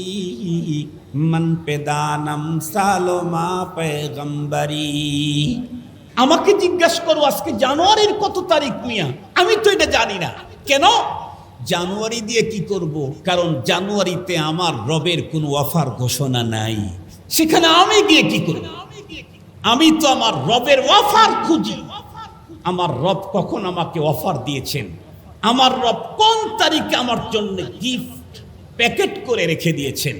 मन पेदानम सालोमा पैगंबरी। আমাকে জিজ্ঞাসা করো আজকে জানুয়ারির কত তারিখ মিয়া? আমি তো এটা জানি না। কেন? জানুয়ারি দিয়ে কি করব? কারণ জানুয়ারিতে আমার রবের কোনো অফার ঘোষণা নাই। সেখানে আমি গিয়ে কি করব? আমি তো আমার রবের অফার খুঁজি। আমার রব কখন আমাকে অফার দিয়েছেন, আমার রব কোন তারিখে আমার জন্য গিফট প্যাকেট করে রেখে দিয়েছেন,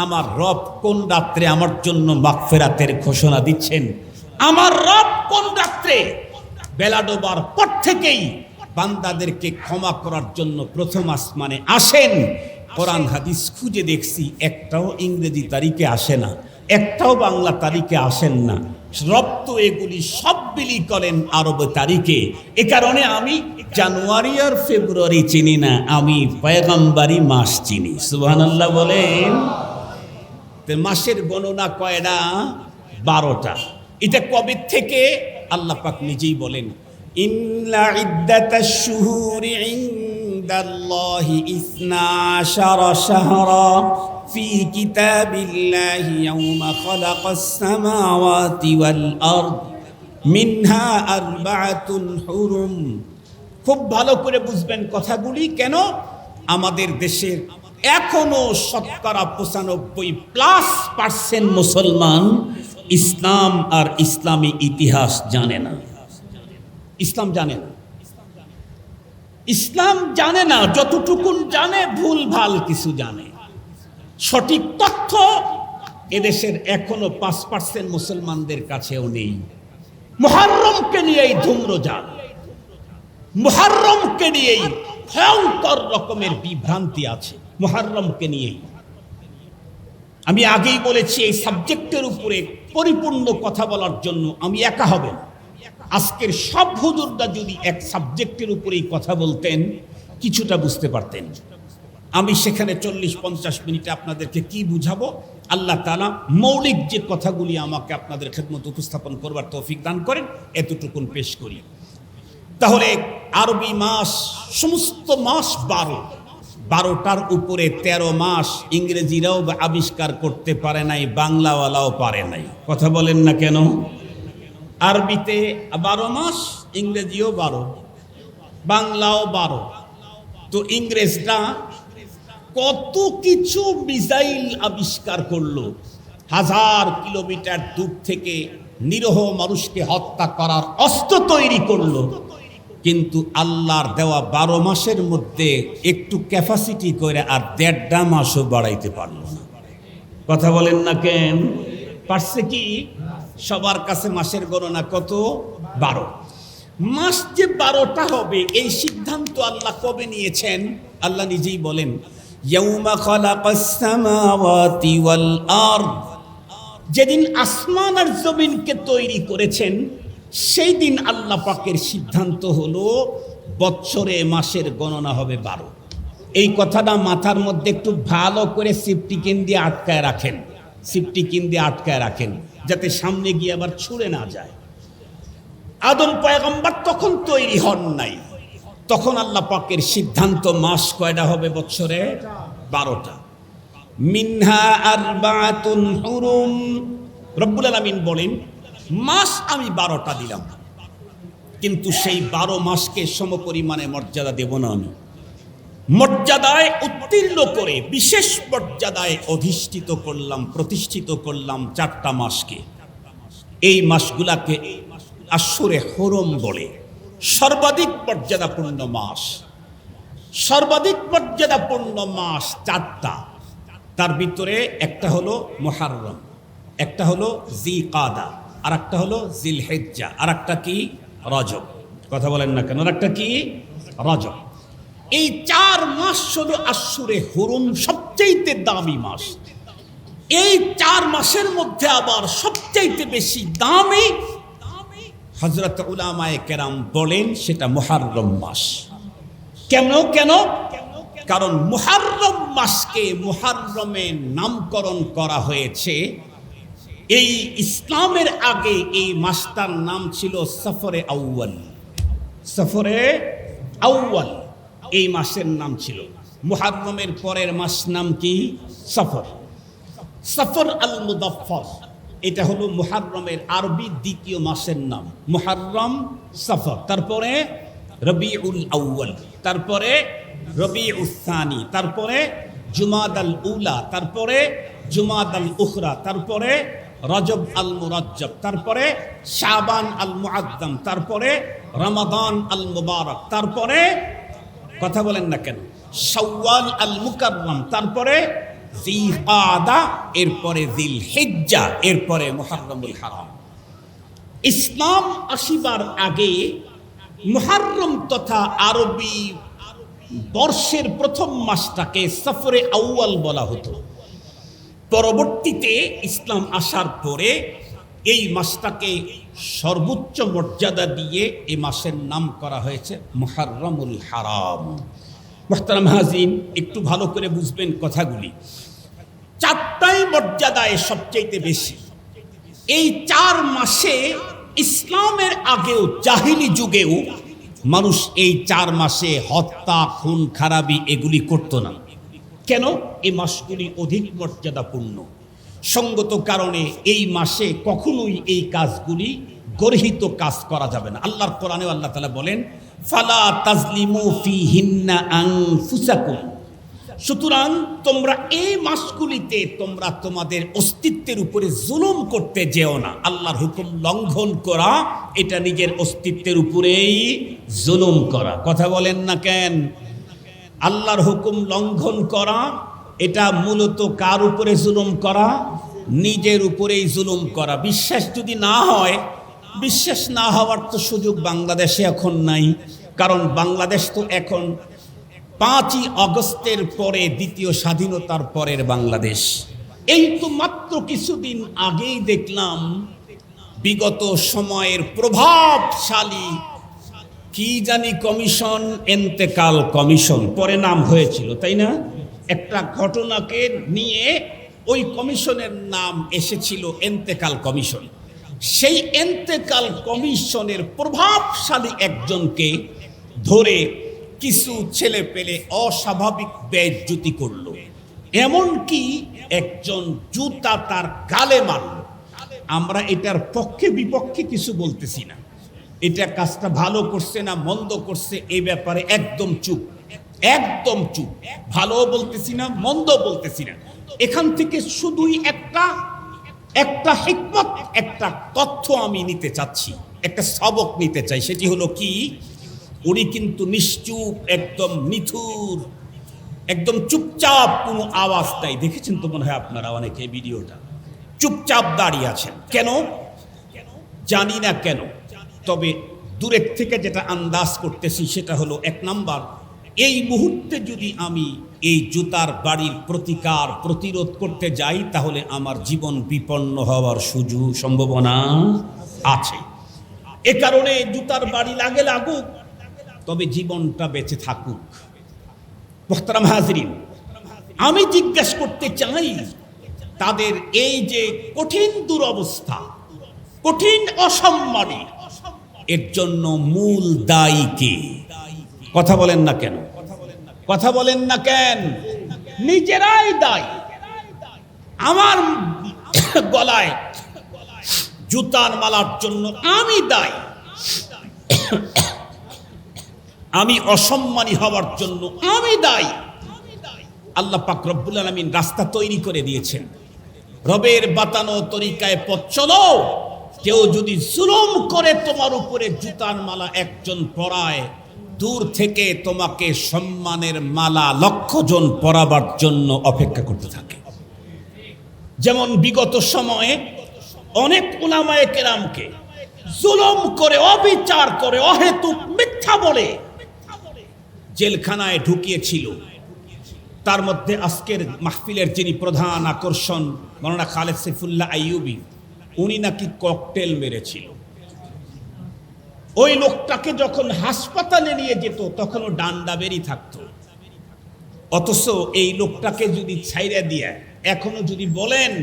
আমার রব কোন রাত্রে আমার জন্য মাগফিরাতের ঘোষণা দিচ্ছেন, আমার রব কোন রাত্রে বেলা ডোবার পর থেকেই বান্দাদেরকে ক্ষমা করার জন্য প্রথম আসমানে আসেন। কোরআন হাদিস খুঁজে দেখছি, একটাও ইংরেজি তারিখে আসে না, একটাও বাংলা তারিখে আসেন না। রব তো এগুলি সব বিলি করেন আরব তারিখে। এ কারণে আমি জানুয়ারি আর ফেব্রুয়ারি চিনি না, আমি পয়গম্বরি মাস চিনি। সুবহানাল্লাহ বলেন। মাসের গণনা কয়টা? 12টা। এটা কবে থেকে? আল্লাহ পাক নিজেই বলেন, ইন্না ইদ্দাতাশ শুহুরি ইনদাল্লাহি 12 শাহরা في كتاب الله يوم خلق السماوات والأرض منها 4 حرم। খুব ভালো করে বুঝবেন কথাগুলি। কেন? আমাদের দেশের এখনো 95% মুসলমান ইসলাম আর ইসলামী ইতিহাস জানে না। ইসলাম জানে না, ইসলাম জানে না। যতটুকুন জানে ভুল ভাল কিছু জানে। সঠিক তথ্য এদেশের এখনো 5% মুসলমানদের কাছেও নেই। মুহররমকে নিয়েই ধূম্রজাল, মুহররমকে নিয়েই ভয়ঙ্কর রকমের বিভ্রান্তি আছে। মুহররমকে নিয়েই আমি আগেই বলেছি, এই সাবজেক্টের উপরে পরিপূর্ণ কথা বলার জন্য আমি একা হবে না। আজকের সব হুজুররা যদি এক সাবজেক্টের উপরেই কথা বলতেন, কিছুটা বুঝতে পারতেন। আমি সেখানে 40-50 মিনিটে আপনাদেরকে কি বুঝাবো? আল্লাহ তাআলা মৌলিক যে কথাগুলি আমাকে আপনাদের খেদমত উপস্থাপন করবার তৌফিক দান করেন, এতটুকুন পেশ করি। তাহলে আরবি মাস, সমস্ত মাস 12টার উপরে 13 মাস ইংরেজিরাও আবিষ্কার করতে পারে নাই, বাংলাওয়ালাও পারে নাই। কথা বলেন না কেন? আরবিতে 12 মাস, ইংরেজিও 12, বাংলাও 12। তো ইংরেজরা কত কিছু মিসাইল আবিষ্কার করলো, 1000 কিলোমিটার দূর থেকে নিরীহ মানুষকে হত্যা করার অস্ত্র তৈরি করলো, কিন্তু আল্লাহর দেওয়া 12 মাসের মধ্যে একটু ক্যাপাসিটি করে আর 1.5 মাসও বাড়াইতে পারলো না। কথা বলেন না কেন? পারছে কি? সবার কাছে মাসের গণনা কত? 12 মাস। যে 12টা হবে এই সিদ্ধান্ত আল্লাহ কবে নিয়েছেন? আল্লাহ নিজেই বলেন, ইয়াউমা খালাকাস সামাওয়াতি ওয়াল আরদ, যেদিন আসমান আর জমিনকে তৈরি করেছেন সেই দিন আল্লাহ পাকের সিদ্ধান্ত হলো বৎসরে মাসের গণনা হবে 12। এই কথাটা মাথার মধ্যে একটু ভালো করে সিফটিকিন দিয়ে আটকায় রাখেন, সিফটিকিন দিয়ে আটকায় রাখেন, যাতে সামনে গিয়ে আবার ছুঁড়ে না যায়। আদম পয়গম্বর তখন তৈরি হন নাই, তখন আল্লাহ পাকের সিদ্ধান্ত মাস কয়টা হবে বৎসরে? 12টা। মিনহা আরবাতুন হুরুম, রব্বুল আলামিন বলেন মাস আমি 12টা দিলাম, কিন্তু সেই 12 মাসকে সমপরিমাণে মর্যাদা দেব না। আমি মর্যাদায় উত্তীর্ণ করে বিশেষ মর্যাদায় অধিষ্ঠিত করলাম, প্রতিষ্ঠিত করলাম 4টা মাসকে। এই মাসগুলাকে আশহুরে হুরুম বলে। সর্বাধিক মর্যাদাপূর্ণ মাস, সর্বাধিক মর্যাদাপূর্ণ মাস 4টা। তার ভিতরে একটা হলো মুহররম, একটা হলো জিলকাদা, আর একটা হলো জিলহিজ্জা, আর একটা কি? রজব। কথা বলেন না কেন? আর একটা কি? রজব। এই 4 মাস হলো আশহুরে হুরুম, সবচেয়ে দামি মাস। এই 4 মাসের মধ্যে আবার সবচেয়ে বেশি দামি হযরত উলামায়ে কেরাম বলেন সেটা মুহররম মাস। কেন? কারণ মুহররম মাসকে মুহররমের নামকরণ করা হয়েছে। এই ইসলামের আগে এই মাসটার নাম ছিল সফরে আউয়াল। সফরে আউয়াল এই মাসের নাম ছিল। মুহররমের পরের মাস নাম কি? সফর। সফর আল মুদাফফর, এটা হলো মুহররমের আরবি দ্বিতীয় মাসের নাম। মুহররম, সফর, তারপরে রবিউল আউয়াল, তারপরে রবিউস সানি, তারপরে জুমাদাল উলা, তারপরে জুমাদাল উখরা, তারপরে রজব আল মুরাজ্জব, তারপরে শাবান আল মুআদ্দাম, তারপরে রমাদান আল মুবারক, তারপরে কথা বলেন না কেন শাওয়াল আল মুকাররম, তারপরে জিলকাদা, এরপরে জিলহিজ্জা, এরপরে মুহররমুল হারাম। ইসলাম আসিবার আগে মুহররম তথা আরবি বর্ষের প্রথম মাসটাকে সফরে আউয়াল বলা হতো। পরবর্তীতে ইসলাম আসার পরে এই মাসটাকে সর্বোচ্চ মর্যাদা দিয়ে এই মাসের নাম করা হয়েছে মুহররমুল হারাম। মুহতারাম হাজিরিন, একটু ভালো করে বুঝবেন কথাগুলি। 4টাই মর্যাদায় সবচেয়ে বেশি। এই 4 মাসে ইসলামের আগেও, জাহিলি যুগেও মানুষ এই 4 মাসে হত্যা, খুন খারাপি এগুলি করত না। কেন? এই মাসগুলি অধিক মর্যাদাপূর্ণ। সঙ্গত কারণে এই মাসে কখনোই এই কাজগুলি গর্হিত কাজ করা যাবে না। আল্লাহর কোরআনে আল্লাহ তাআলা বলেন, ফালা তাজলিমু ফিহিন্না আনফুসাকুম, সুতরাং তোমরা এই মাসগুলিতে তোমরা তোমাদের অস্তিত্বের উপরে জুলুম করতে যেও না। আল্লাহর হুকুম লঙ্ঘন করা এটা নিজের অস্তিত্বের উপরেই জুলুম করা। কথা বলেন না কেন? আল্লাহর হুকুম লঙ্ঘন করা এটা মূলত কার উপরে জুলুম করা? নিজের উপরেই জুলুম করা। বিশ্বাস যদি না হয়, বিশ্বাস না হওয়ার তো সুযোগ বাংলাদেশে এখন নাই, কারণ বাংলাদেশ তো এখন 5ই আগস্টের পরে দ্বিতীয় স্বাধীনতার পরের বাংলাদেশ। এই তো মাত্র কিছুদিন আগেই দেখলাম বিগত সময়ের প্রভাবশালী কি জানি কমিশন, এন্তেকাল কমিশন পরে নাম হয়েছিল, তাই না? একটা ঘটনাকে নিয়ে ওই কমিশনের নাম এসেছিল এন্তেকাল কমিশন। সেই এন্তেকাল কমিশনের প্রভাবশালী একজনকে ধরে কিছু ছেলে পেলে অস্বাভাবিক বেইজ্জতি করলো, এমনকি একজন জুতা তার গালে মারল। আমরা এটার পক্ষে বিপক্ষে কিছু বলতেছি না, এটা কাজটা ভালো করছে না মন্দ করছে এই ব্যাপারে একদম চুপ। একদম চুপ। ভালো বলতেছি না, মন্দ বলতেছি না, এখান থেকে শুধুই একটা হিকমত, একটা তথ্য আমি নিতে চাচ্ছি, একটা সবক নিতে চাই। সেটি হলো কি, উনি কিন্তু নিশ্চুপ, একদম নিথুর, একদম চুপচাপ, কোনো আওয়াজ নাই। দেখেছেন তো মনে হয় আপনারা অনেকে ভিডিওটা, চুপচাপ দাঁড়িয়ে আছেন। কেন জানি না কেন, তবে দূরের থেকে যেটা আন্দাজ করতেছি সেটা হলো, এক নাম্বার, এই মুহূর্তে যদি আমি এই জুতার বাড়ির প্রতিরোধ করতে যাই, তাহলে আমার জীবন বিপন্ন হওয়ার সম্ভাবনা আছে। এ কারণে জুতার বাড়ি লাগুক, তবে জীবনটা বেঁচে থাকুক। মোহতারাম হাজরিন, আমি জিজ্ঞেস করতে চাই, তাদের এই যে কঠিন দুরবস্থা, কঠিন অসম্মানী, এর জন্য মূল দায়ী কে? কথা বলেন না কেন? কথা বলেন না কেন? নিজেরাই দায়ী। আমার গলায় জুতার মালার জন্য আমি দায়ী, আমি অসম্মানী হওয়ার জন্য আমি দায়ী। আল্লাহ পাক রব্বুল আলামিন রাস্তা তৈরি করে দিয়েছেন, রবের বাতানো তরিকায় পথ চলো। কেউ যদি জুলুম করে তোমার উপরে জুতার মালা একজন পরায়, দূর থেকে তোমাকে সম্মানের মালা লক্ষ জন পরাবার জন্য অপেক্ষা করতে থাকে। যেমন বিগত সময়ে অনেক উলামায়ে কেরামকে জুলুম করে, অবিচার করে, অহেতুক মিথ্যা বলে জেলখানায় ঢুকিয়েছিল। তার মধ্যে আজকের মাহফিলের যিনি প্রধান আকর্ষণ, মাওলানা খালেদ সাইফুল্লাহ আইয়ুবী, উনি নাকি ককটেল মেরেছিল। ওই লোকটাকে যখন হাসপাতালে নিয়ে যেত তখনও ডান্ডা বেরি থাকতো। অথচ এই লোকটাকে যদি ছাইরা দিয়ে এখনো যদি বলেন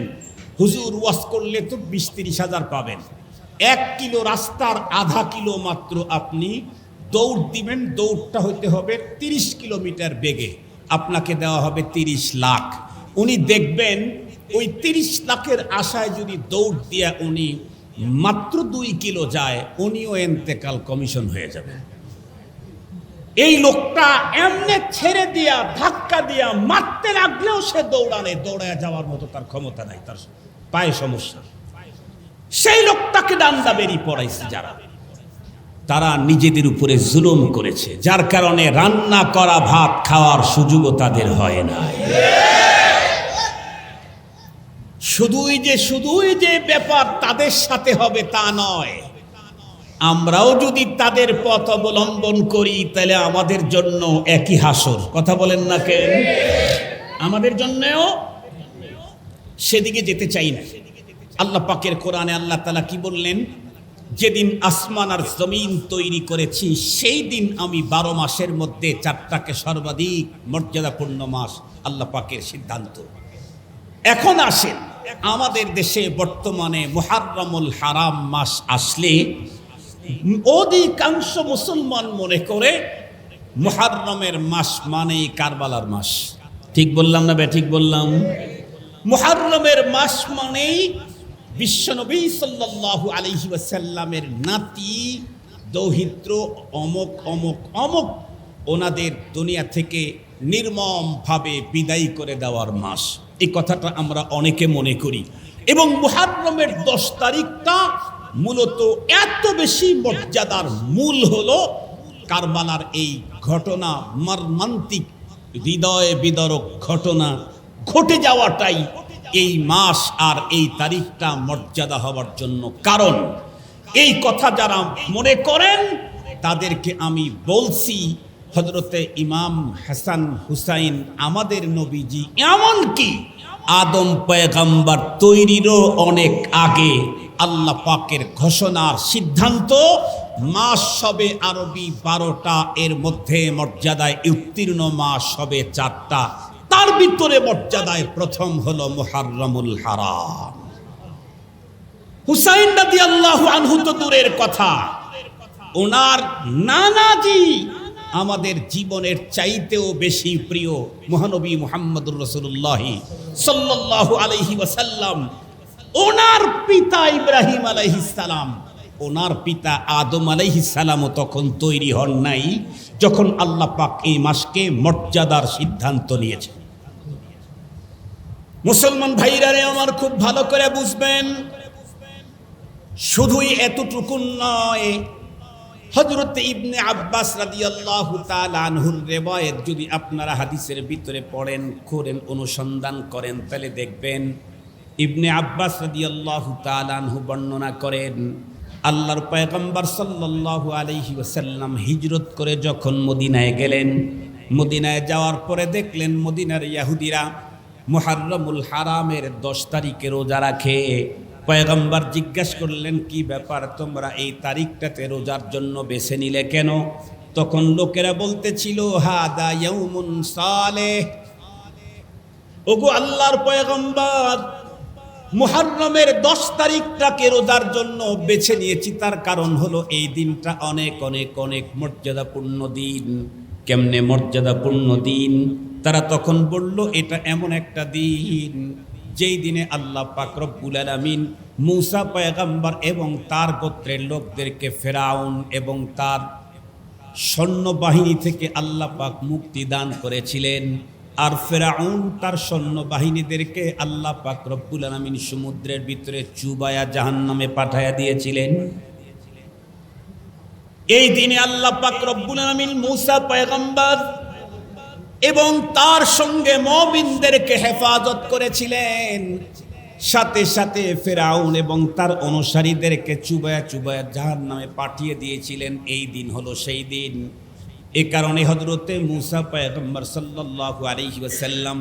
হুজুর ওয়াজ করলে তো 20-30 হাজার পাবেন, 1 কিলো রাস্তার আধা কিলো মাত্র আপনি দৌড় দিবেন, দৌড়টা হইতে হবে 30 কিলোমিটার বেগে, আপনাকে দেওয়া হবে 30 লাখ। উনি দেখবেন ওই 30 লাখের আশায় যদি দৌড় দিয়া উনি মাত্র 2 কিলো যায়, উনিও এন্তেকাল কমিশন হয়ে যাবে। এই লোকটা এমনে ছেড়ে দিয়া, ধাক্কা দিয়া মারতে লাগলেও সে দৌড়ায় যাওয়ার মতো তার ক্ষমতা নাই, তার পায়ে সমস্যা। সেই লোকটাকে ডান্ডা বেরি পড়াইছে যারা, তারা নিজেদের উপরে জুলুম করেছে, যার কারণে রান্না করা ভাত খাওয়ার সুযোগও তাদের হয় না। শুধুই যে ব্যাপার তাদের সাথে হবে তা নয়, আমরাও যদি তাদের পথ অবলম্বন করি তাহলে আমাদের জন্য একই হাসর। কথা বলেন না কেন? আমাদের জন্যও সেদিকে যেতে চাই না। আল্লাহ পাকের কোরআনে আল্লাহ তাআলা কি বললেন? যেদিন আসমান আর জমিন তৈরি করেছি সেই দিন আমি 12 মাসের মধ্যে 4টাকে সর্বাধিক মর্যাদাপূর্ণ মাস আল্লাহ পাকের সিদ্ধান্ত। এখন আসেন, আমাদের দেশে বর্তমানে মুহাররমুল হারাম মাস আসলে অধিকাংশ মুসলমান মনে করে মুহাররমের মাস মানেই কারবালার মাস। ঠিক বললাম না ঠিক বললাম? মুহাররমের মাস মানেই বিশ্বনবী সাল্লাল্লাহু আলাইহি ওয়াসাল্লামের নাতি দৌহিত্র অমক অমক অমক ওনাদের দুনিয়া থেকে নির্মমভাবে বিদায় করে দেওয়ার মাস। এই কথাটা আমরা অনেকে মনে করি। এবং মুহাররমের 10 তারিখটা মূলত এত বেশি মর্যাদার মূল হলো কারবালার এই ঘটনা, মর্মান্তিক হৃদয় বিদারক ঘটনা ঘটে যাওয়াটাই এই মাস আর এই তারিখটা মর্যাদা হওয়ার জন্য কারণ। এই কথা যারা মনে করেন তাদেরকে আমি বলছি, হযরতে ইমাম হাসান হুসাইন আমাদের নবীজি, এমনকি আদম পয়গম্বর তৈরিরও অনেক আগে আল্লাহ পাকের ঘোষণার সিদ্ধান্ত, মাস হবে আরবি 12টা, এর মধ্যে মর্যাদায় উত্তীর্ণ মাস হবে 4টা। তার ভিতরে মর্যাদায় প্রথম হলো মুহাররমুল হারাম। হুসাইন রাদিয়াল্লাহু আনহু তো দূরের কথা, ওনার নানাজি আমাদের জীবনের চাইতেও বেশি প্রিয় মহানবী মুহাম্মদুর রাসূলুল্লাহ সাল্লাল্লাহু আলাইহি ওয়াসাল্লাম। ওনার পিতা ইব্রাহিম আলাইহিস সালাম, ওনার পিতা আদম আলাইহিস সালামও তখন তৈরি হন নাই, যখন আল্লাহ পাক এই মাসকে মর্যাদার সিদ্ধান্ত নিয়েছেন। মুসলমান ভাইরা রে আমার, খুব ভালো করে বুঝবেন, শুধুই এতটুকু নয়, হযরত ইবনে আব্বাস রাদিয়াল্লাহু তাআলা আনহুর রিওয়ায়াত যদি আপনারা হাদিসের ভিতরে পড়েন, করেন, অনুসন্ধান করেন, তাহলে দেখবেন ইবনে আব্বাস রাদিয়াল্লাহু তাআলা আনহু বর্ণনা করেন, আল্লাহর পয়গম্বর সাল্লাল্লাহু আলাইহি ওয়াসাল্লাম হিজরত করে যখন মদিনায় গেলেন, মদিনায় যাওয়ার পরে দেখলেন মদিনার ইহুদিরা মুহররমুল হারামের 10 তারিখে রোজা রাখে। পয়গম্বর জিজ্ঞাসা করলেন, কি ব্যাপার, তোমরা এই তারিখটাতে রোজার জন্য বেছে নিলে কেন? তখন লোকেরা বলতেছিল, হাদা ইয়াউমুন সালেহ, ওগো আল্লাহর পয়গম্বর, মুহররমের 10 তারিখটাকে রোজার জন্য বেছে নিয়েছি, তার কারণ হলো এই দিনটা অনেক অনেক অনেক মর্যাদাপূর্ণ দিন। কেমনে মর্যাদাপূর্ণ দিন? তারা তখন বলল, এটা এমন একটা দিন যেই দিনে আল্লাহ পাক রব্বুল আলামিন মূসা পয়গম্বর এবং তার গোত্রের লোকদেরকে ফেরাউন এবং তার সৈন্যবাহিনী থেকে আল্লাহ পাক মুক্তি দান করেছিলেন। আর ফেরাউন তার সৈন্যবাহিনীদেরকে আল্লাহ পাক রব্বুল আলামিন সমুদ্রের ভিতরে চুবায়া জাহান্নামে পাঠায়া দিয়েছিলেন। এই দিনে আল্লাহ পাক রব্বুল আলামিন মূসা পয়গম্বর এবং তার সঙ্গে মুমিনদেরকে হেফাজত করেছিলেন, সাথে সাথে ফেরাউন এবং তার অনুসারীদেরকে চুবায়া চুবায়া জাহান্নামে পাঠিয়ে দিয়েছিলেন। এই দিন হলো সেই দিন। এ কারণে হযরতে মূসা পয়গম্বর সাল্লাল্লাহু আলাইহি ওয়াসাল্লাম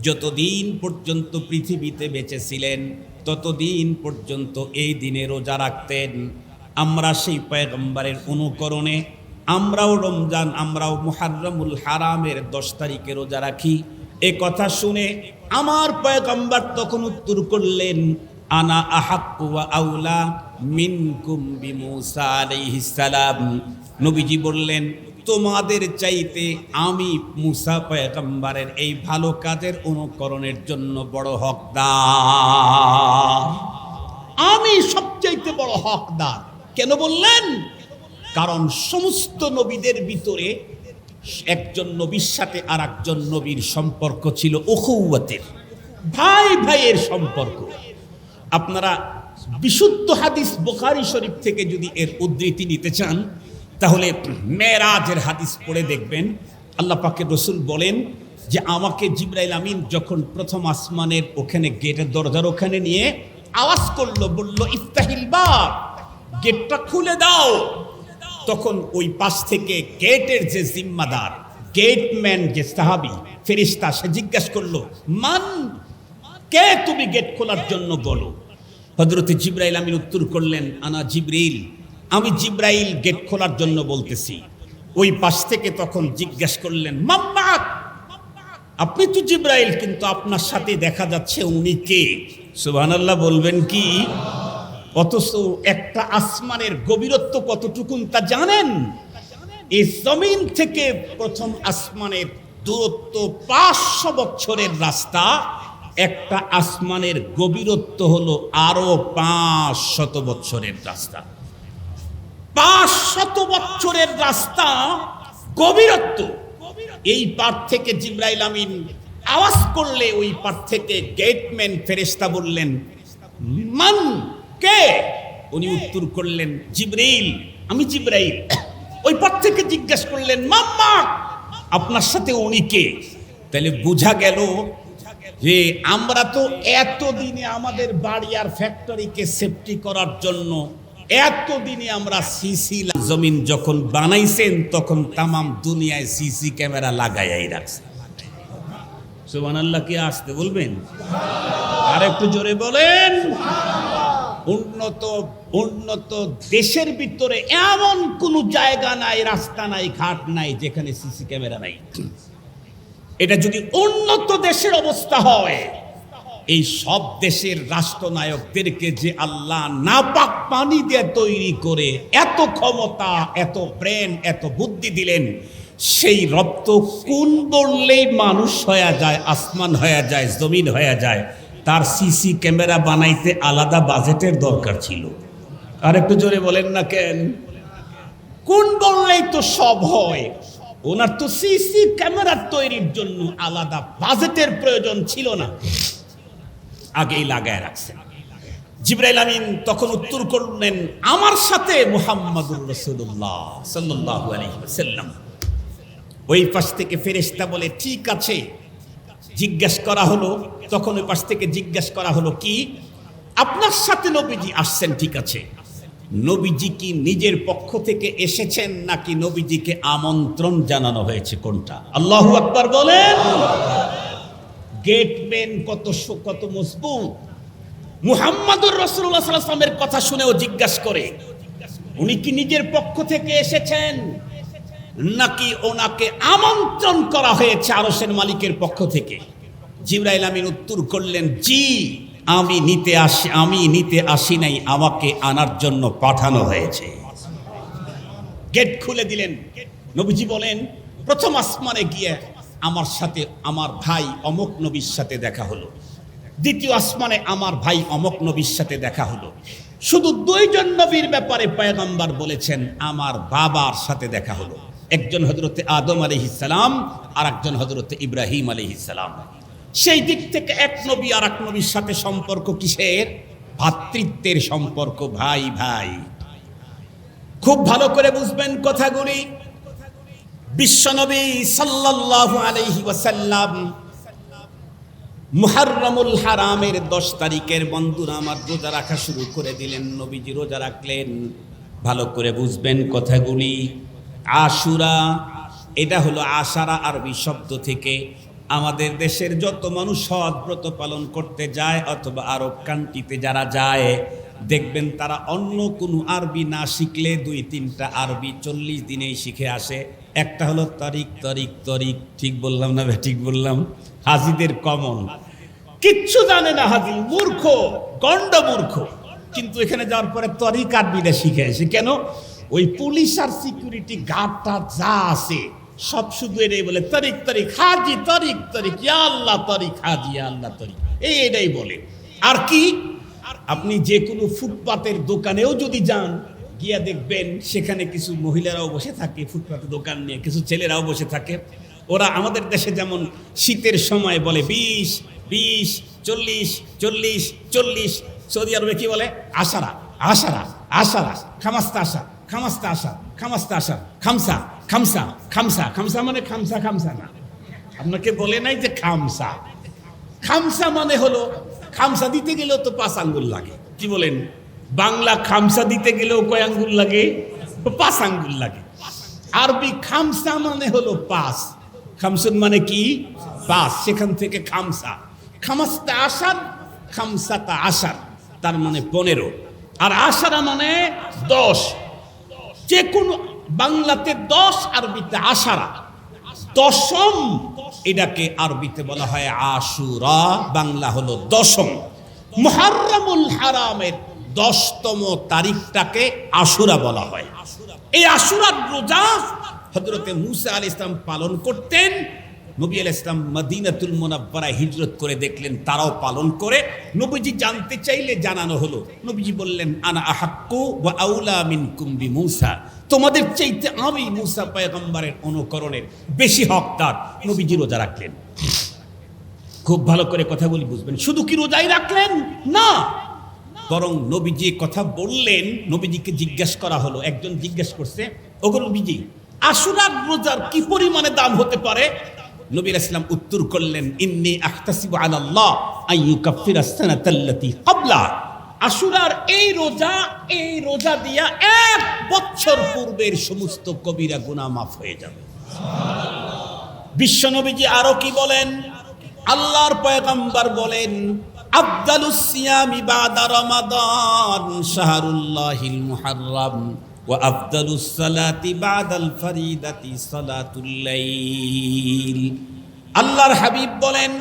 যতদিন পর্যন্ত পৃথিবীতে বেঁচে ছিলেন ততদিন পর্যন্ত এই দিনে রোজা রাখতেন। আমরা সেই পয়গম্বরের অনুকরণে আমরাও রমজান, আমরাও মুহররমুল হারামের 10 তারিখে রোজা রাখি। এ কথা শুনে আমার পয়গম্বর তখন উত্তর করলেন, আনা আহাক্কু ওয়া আউলা মিনকুম বিমূসা আলাইহিস সালাম। নবীজি বললেন, তোমাদের চাইতে আমি মূসা পয়গম্বরের এই ভালো কাজের অনুকরণের জন্য বড় হকদার, আমি সবচাইতে বড় হকদার। কেন বললেন? কারণ সমস্ত নবীদের ভিতরে একজন নবীর সাথে আর একজন নবীর সম্পর্ক ছিল উখুওয়াতের, ভাই ভাইয়ের সম্পর্ক। আপনারা বিশুদ্ধ হাদিস বুখারী শরীফ থেকে যদি এর উদ্ধৃতি নিতে চান তাহলে মেরাজের হাদিস পড়ে দেখবেন, আল্লাহ পাকের রাসূল বলেন যে আমাকে জিবরাইল আমিন যখন প্রথম আসমানের ওখানে গেটের দরজার ওখানে নিয়ে আওয়াজ করলো, বলল ইফতাহিল বাব, গেটটা খুলে দাও। তখন ওই পাশ থেকে গেটের যে জিম্মাদার, গেটম্যান, যে সাহাবী ফেরেশতা, সে জিজ্ঞাসা করলো, মান, কে তুমি গেট খোলার জন্য বলো? হযরত জিবরাইল আমিন উত্তর করলেন, আনা জিবরিল, আমি জিবরাইল গেট খোলার জন্য বলতেছি। ওই পাশ থেকে তখন জিজ্ঞাসা করলেন, মাম্মাক, আপনি তো জিবরাইল, কিন্তু আপনার সাথে দেখা যাচ্ছে উনি কে? সুবহানাল্লাহ বলবেন কি? অথচ একটা আসমানের গভীরত্ব কতটুকুন তা জানেন? এই জমিন থেকে প্রথম আসমানের দূরত্ব 500 বছরের রাস্তা, একটা আসমানের গভীরত্ব হলো আরো 500 বছরের রাস্তা। 500 বছরের রাস্তা গভীরত্ব। এই পার থেকে জিবরাইল আমিন আওয়াজ করলে ওই পার থেকে গেটম্যান ফেরেশতা বললেন, মান, কে? উনি উত্তর করলেন, জিবরাইল, আমি জিবরাইল। ওই পার থেকে জিজ্ঞাসা করলেন, মাম্মা, আপনার সাথে উনি কে? তাহলে বোঝা গেল যে আমরা তো এতদিনে আমাদের বাড়ি আর ফ্যাক্টরিকে সেফটি করার জন্য এতদিনে আমরা সিসি, জমিন যখন বানাইছেন তখন তামাম দুনিয়ায় সিসি ক্যামেরা লাগাইয়াই রাখছে। সুবহানাল্লাহ কি আসতে বলবেন? আর একটু জোরে বলেন। উন্নত দেশের ভিতরে এমন কোন জায়গা নাই, রাস্তা নাই, ঘাট নাই যেখানে সিসি ক্যামেরা নাই। এটা যদি উন্নত দেশের অবস্থা হয়, এই সব দেশের রাষ্ট্রনায়কদেরকে যে আল্লাহ নাপাক পানি দিয়ে তৈরি করে এত ক্ষমতা, এত ব্রেন, এত বুদ্ধি দিলেন, সেই রক্ত কোন বললেই মানুষ হয়ে যায়, আসমান হয়ে যায়, জমিন হয়ে যায়। তার সিসি ক্যামেরা বানাইতে আলাদা বাজেটের দরকার ছিল। আর একটু জোরে বলেন না কেন? কোন বললেই তো সব হয়। ওনার তো সিসি ক্যামেরা তৈরির জন্য আলাদা বাজেটের প্রয়োজন ছিল না, আগেই লাগায় রাখছেন। জিবরাইল আমিন তখন উত্তর করলেন, আমার সাথে মুহাম্মাদুর রাসূলুল্লাহ সাল্লাল্লাহু আলাইহি ওয়াসাল্লাম। ওই পাশ থেকে ফেরেশতা বলে, ঠিক আছে। জিজ্ঞেস করা হলো, তখন ওই পাশ থেকে জিজ্ঞেস করা হলো, কি আপনার সাথে নবীজি আসছেন, ঠিক আছে, নবীজি কি নিজের পক্ষ থেকে এসেছেন নাকি নবীজিকে আমন্ত্রণ জানানো হয়েছে, কোনটা? আল্লাহু আকবার বলেন। গেটম্যান কত মজবুত। মুহাম্মাদুর রাসূলুল্লাহ সাল্লাল্লাহু আলাইহি ওয়াসাল্লামের কথা শুনেও জিজ্ঞাসা করে, উনি কি নিজের পক্ষ থেকে এসেছেন নাকি ওনাকে আমন্ত্রণ করা হয়েছে আরশের মালিকের পক্ষ থেকে? জিবরাইল আমিন উত্তর করলেন, জি, আমি নিতে আসি নাই, আমাকে আনার জন্য পাঠানো হয়েছে। গেট খুলে দিলেন। নবীজি বলেন, প্রথম আসমানে গিয়ে আমার সাথে আমার ভাই অমুক নবীর সাথে দেখা হলো, দ্বিতীয় আসমানে আমার ভাই অমুক নবীর সাথে দেখা হলো। শুধু দুইজন নবীর ব্যাপারে পয়গম্বর বলেছেন আমার বাবার সাথে দেখা হলো, একজন হযরতে আদম আলাইহিস সালাম আর একজন হযরতে ইব্রাহিম আলাইহিস সালাম। সেই দিক থেকে এক নবী আর এক নবীর সাথে সম্পর্ক কিসের? ভ্রাতৃত্বের সম্পর্ক, ভাই ভাই। খুব ভালো করে বুঝবেন কথাগুলি। বিশ্বনবী সাল্লাল্লাহু আলাইহি ওয়াসাল্লাম মুহররমুল হারামের 10 তারিখের বন্ধুরা আমার রোজা রাখা শুরু করে দিলেন। নবীজি রোজা রাখলেন। ভালো করে বুঝবেন কথাগুলি। আশুরা, এটা হলো আশারা আরবি শব্দ থেকে। আমাদের দেশের যত মানুষ হজ ব্রত পালন করতে যায় অথবা আরব কান্ট্রিতে যারা যায়, দেখবেন তারা অন্য কোনো আরবি না শিখলে 2-3টা আরবি 40 দিনেই শিখে আসে। একটা হলো তরিক তরিক তরিক, ঠিক বললাম না? ঠিক বললাম? হাজিদের কমন, কিচ্ছু জানে না হাজি, মূর্খ, গন্ড মূর্খ। কিন্তু এখানে যাওয়ার পরে তরিক আরবিটা শিখে আসে। কেন? ওই পুলিশ আর সিকিউরিটি গার্ডটা যা আছে সব শুধু এটাই বলে, তরিক তরিক হাজি, তরিক তরিক, ইয়া আল্লাহ তরিক হাজি, ইয়া আল্লাহ তরিক, এটাই বলে। আর কি, আপনি যে কোনো ফুটপাতের দোকানেও যদি যান, গিয়া দেখবেন সেখানে কিছু মহিলারাও বসে থাকে ফুটপাতে দোকান নিয়ে, কিছু ছেলেরাও বসে থাকে। ওরা আমাদের দেশে যেমন শীতের সময় বলে 20, 20, 40, 40, 40, সৌদি আরবে কি বলে? আশারা, আশারা, আশারা, খামাস্তা আশা, খামাস্তা আশা, খামাস্তা আশা, খামসা, খামসা, খামসা। খামসা মানে খামসা, খামসা না, আপনাকে বলে নাই যে খামসা। খামসা মানে হলো, খামসা দিতে গেলেও তো 5 আঙ্গুল লাগে। কি বলেন? বাংলা খামসা দিতে গেলেও কয় আঙ্গুল লাগে? 5 আঙ্গুল লাগে। আরবি খামসা মানে হলো 5। খামসুন মানে কি? 5। সেখান থেকে খামসা। খামাস্তা আশার, খামসাতা আশার, তার মানে 15। আর আশারা মানে 10। যে কোনো বাংলাতে 10, আরবিতে আশারা। দশম, এটাকে আরবিতে বলা হয় আশুরা, বাংলা হলো দশম। মুহররমুল হারামের 10তম তারিখটাকে আশুরা বলা হয়। এই আশুরার রোজা হযরতে মুসা আলাইহিস সালাম পালন করতেন। নবী আলাইহিস সালাম মদিনাতুল মুনাওয়ারায় হিজরত করে দেখলেন তারাও পালন করে। নবীজি জানতে চাইলে জানানো হলো। নবীজি বললেন, আনা আহাক্কু ওয়া আউলা মিনকুম বিমূসা, তোমাদের চাইতে আমি মুসা পয়গম্বরের অনুকরণের বেশি হকদার। নবীজি রোজা রাখলেন। খুব ভালো করে কথাগুলি বুঝবেন। শুধু কি রোজাই রাখলেন না, বরং নবীজি কথা বললেন। নবীজিকে জিজ্ঞেস করা হলো, একজন জিজ্ঞেস করছে, ওগো নবীজি, আশুরার রোজার কি পরিমাণে দাম হতে পারে? নবী আলাইহিস সালাম উত্তর করলেন, ইন্নী আহতাসিবু আলাল্লাহ আইয়ুকাফিরা সানাতাল্লাতী ক্বাবলা। আশুরার এই রোজা দিয়া 1 বছর পূর্বের সমস্ত কবিরা গুনাহ মাফ হয়ে যাবে। বিশ্ব নবীজি আরো কি বলেন? আল্লাহর পয়গম্বর বলেন, আফদালুস সিয়ামি বাদা রমাদান শাহরুল্লাহিল মুহাররম ওয়া আফদালুস সালাতি বাদাল ফরিদাতি সালাতুল লাইল। আল্লাহর হাবিব বলেন,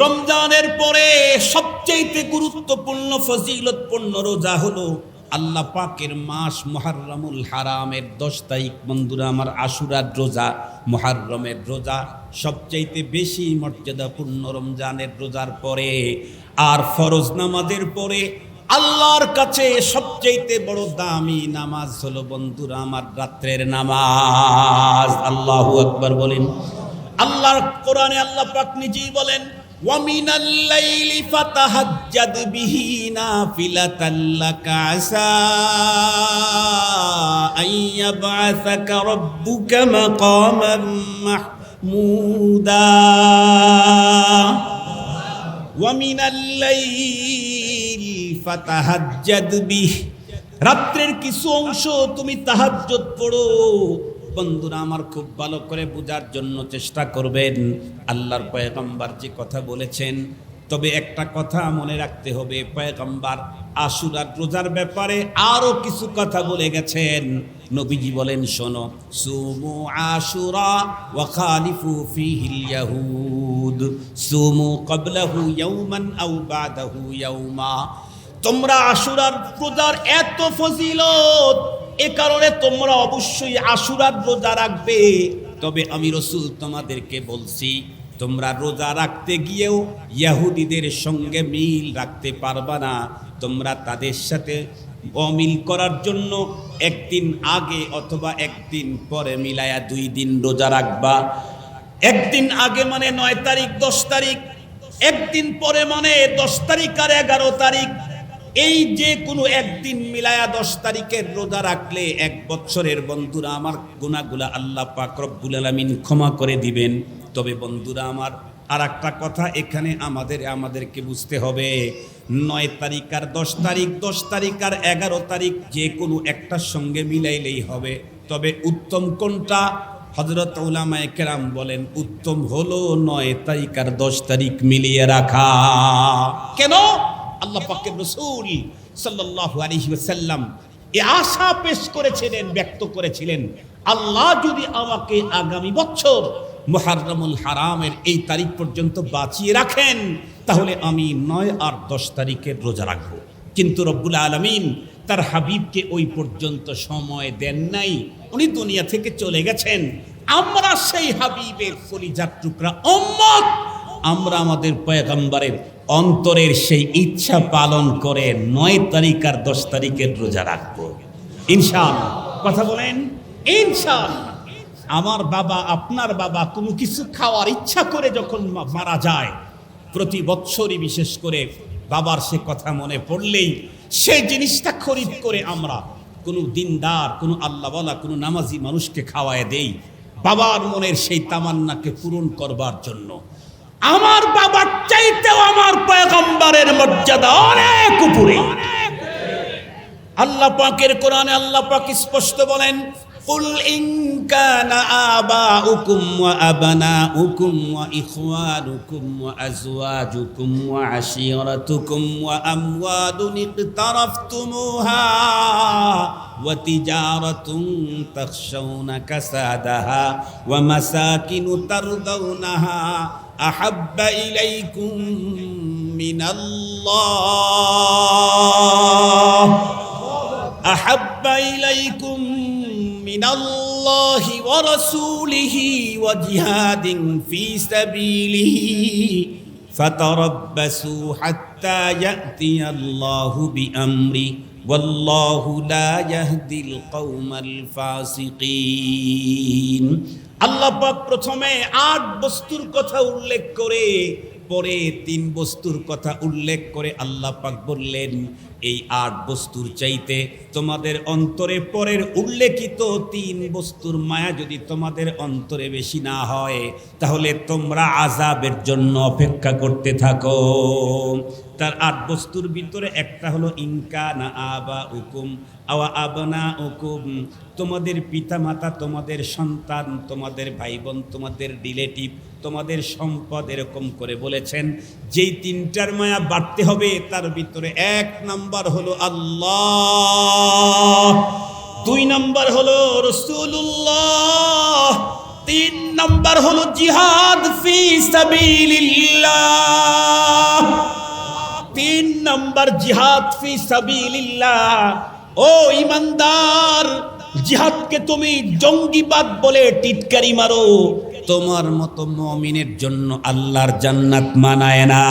রমজানের পরে সবচেয়ে গুরুত্বপূর্ণ ফজিলতপূর্ণ রোজা হলো আল্লাহ পাকের মাস মুহররমুল হারামের 10 তারিখ। বন্ধুরা আমার, আশুরার রোজা, মুহররমের রোজা সবচেয়ে বেশি মর্যাদাপূর্ণ রমজানের রোজার পরে। আর ফরজ নামাজের পরে আল্লাহর কাছে সবচেয়ে বড় দামি নামাজ হলো বন্ধুরা আমার রাত্রের নামাজ। আল্লাহু আকবার বলেন। আল্লাহর কোরআনে আল্লাহ পাক নিজেই বলেন, ওয়া মিনাল লাইলি ফাতাহাজ্জাদ বিহি নাফিলাতাল লাকা আসা আইয়াবআসাকা রাব্বুকা মাকামান মাহমুদা। ওয়া মিনাল লাইলি ফাতাহাজ্জাদ বিহি, রাত্রের কিছু অংশ তুমি তাহাজ্জুদ পড়ো। বন্ধুরা আমার খুব ভালো করে বোঝার জন্য চেষ্টা করবেন আল্লাহর পয়গম্বর যে কথা বলেছেন। তবে একটা কথা মনে রাখতে হবে, পয়গম্বর আশুরার রোজার ব্যাপারে আরো কিছু কথা বলে গেছেন। নবীজি বলেন, শোনো, সুমু আশুরা ওয়া খালিফু ফিহিল ইয়াহুদ সুমু ক্বাবলাহু ইয়াওমান আও বাদাহু ইয়াওমা। তোমরা আশুরার রোজার এত ফজিলত, এ কারণে তোমরা অবশ্যই আশুরার রোজা রাখবে। তবে আমি রাসূল তোমাদেরকে বলছি, তোমরা রোজা রাখতে গিয়েও ইহুদিদের সঙ্গে মিল রাখতে পারবা না। তোমরা তাদের সাথে অমিল করার জন্য একদিন আগে অথবা একদিন পরে মিলায়া 2 দিন রোজা রাখবা। একদিন আগে মানে 9 তারিখ 10 তারিখ, একদিন পরে মানে 10 তারিখ আর 11 তারিখ। এই যে কোনো একদিন মিলায়া 10 তারিখের রোজা রাখলে 1 বছরের বন্ধুরা আমার গুনাহগুলা আল্লাহ পাক রব্বুল আলামিন ক্ষমা করে দিবেন। তবে বন্ধুরা আমার আর একটা কথা এখানে আমাদেরকে বুঝতে হবে, 9 তারিখ আর 10 তারিখ, 10 তারিখ আর 11 তারিখ যে কোনো একটার সঙ্গে মিলাইলেই হবে। তবে উত্তম কোনটা? হযরত উলামায়ে কেরাম বলেন উত্তম হলো 9 তারিখ আর 10 তারিখ মিলিয়ে রাখা। কেন? আল্লাহ পাকের রাসূল সাল্লাল্লাহু আলাইহি ওয়াসাল্লাম এই আশা পেশ করেছিলেন, ব্যক্ত করেছিলেন, আল্লাহ যদি আমাকে আগামী বছর মুহররমুল হারামের এই তারিখ পর্যন্ত বাঁচিয়ে রাখেন, তাহলে আমি 9 আর 10 তারিখের রোজা রাখব। কিন্তু রব্বুল আলামিন তার হাবিবকে ওই পর্যন্ত সময় দেন নাই, উনি দুনিয়া থেকে চলে গেছেন। আমরা সেই হাবিবের কলিজার টুকরা উম্মত, আমরা আমাদের পয়গম্বরের অন্তরের সেই ইচ্ছা পালন করে 9 তারিখ আর 10 তারিখের রোজা রাখবো ইনশাআল্লাহ। কথা বলেন ইনশাআল্লাহ। আমার বাবা, আপনার বাবা কোনো কিছু খাওয়ার ইচ্ছা করে যখন মারা যায়, প্রতি বছরই বিশেষ করে বাবার সে কথা মনে পড়লেই সেই জিনিসটা খরিদ করে আমরা কোনো দিনদার, কোনো আল্লাহওয়ালা, কোনো নামাজি মানুষকে খাওয়ায় দেই, বাবার মনের সেই তামান্নাকে পূরণ করবার জন্য। আমার বাবার চাইতেও আমার পয়গম্বরের মর্যাদা অনেক উপরে। আল্লাহ পাকের কোরআনে আল্লাহ পাক স্পষ্ট বলেন, কুল ইন কানা আবাউকুম ওয়া আবনাউকুম ওয়া ইখওয়ানুকুম ওয়া আজওয়াজুকুম ওয়া আশীরাতুকুম ওয়া আমওয়ালুন ইকতারাফতুমুহা ওয়া তিজারাতুন তাখশাউনা কাসাদাহা ওয়া মাসাকিনু তারদাউনাহা আহাব্বা ইলাইকুম মিনাল্লাহ আহাব্বা ইলাইকুম মিনাল্লাহি ওয়া রাসূলিহি ওয়া জিহাদিন ফি সাবিলিহি ফাতারাব্বাসু হাত্তা ইয়াতিয়াল্লাহু বিআমরি ওয়াল্লাহু লা ইয়াহদিল কওমাল ফাসিকিন। আল্লাহ পাক প্রথমে 8 বস্তুর কথা উল্লেখ করে পরে 3 বস্তুর কথা উল্লেখ করে আল্লাহ পাক বললেন, এই 8 বস্তুর চাইতে তোমাদের অন্তরে পরের উল্লেখিত 3 বস্তুর মায়া যদি তোমাদের অন্তরে বেশি না হয়, তাহলে তোমরা আযাবের জন্য অপেক্ষা করতে থাকো। তার 8 বস্তুর ভিতরে একটা হলো ইনকানা আবাউকুম আও আবনাউকুম, তোমাদের পিতামাতা, তোমাদের সন্তান, তোমাদের ভাই বোন, তোমাদের রিলেটিভ, তোমাদের সম্পদ, এরকম করে বলেছেন। যেই 3টার মায়া বাড়তে হবে তার ভিতরে 1 নাম্বার হলো আল্লাহ, 2 নাম্বার হলো রাসূলুল্লাহ, 3 নাম্বার হলো জিহাদ ফি সাবিলিল্লাহ। 3 নাম্বার জিহাদ ফি সাবিলিল্লাহ। ও ইমানদার, জিহাদকে তুমি জঙ্গিবাদ বলে টিটকারি মারো, তোমার মতো মুমিনের জন্য আল্লাহর জান্নাত মানায় না।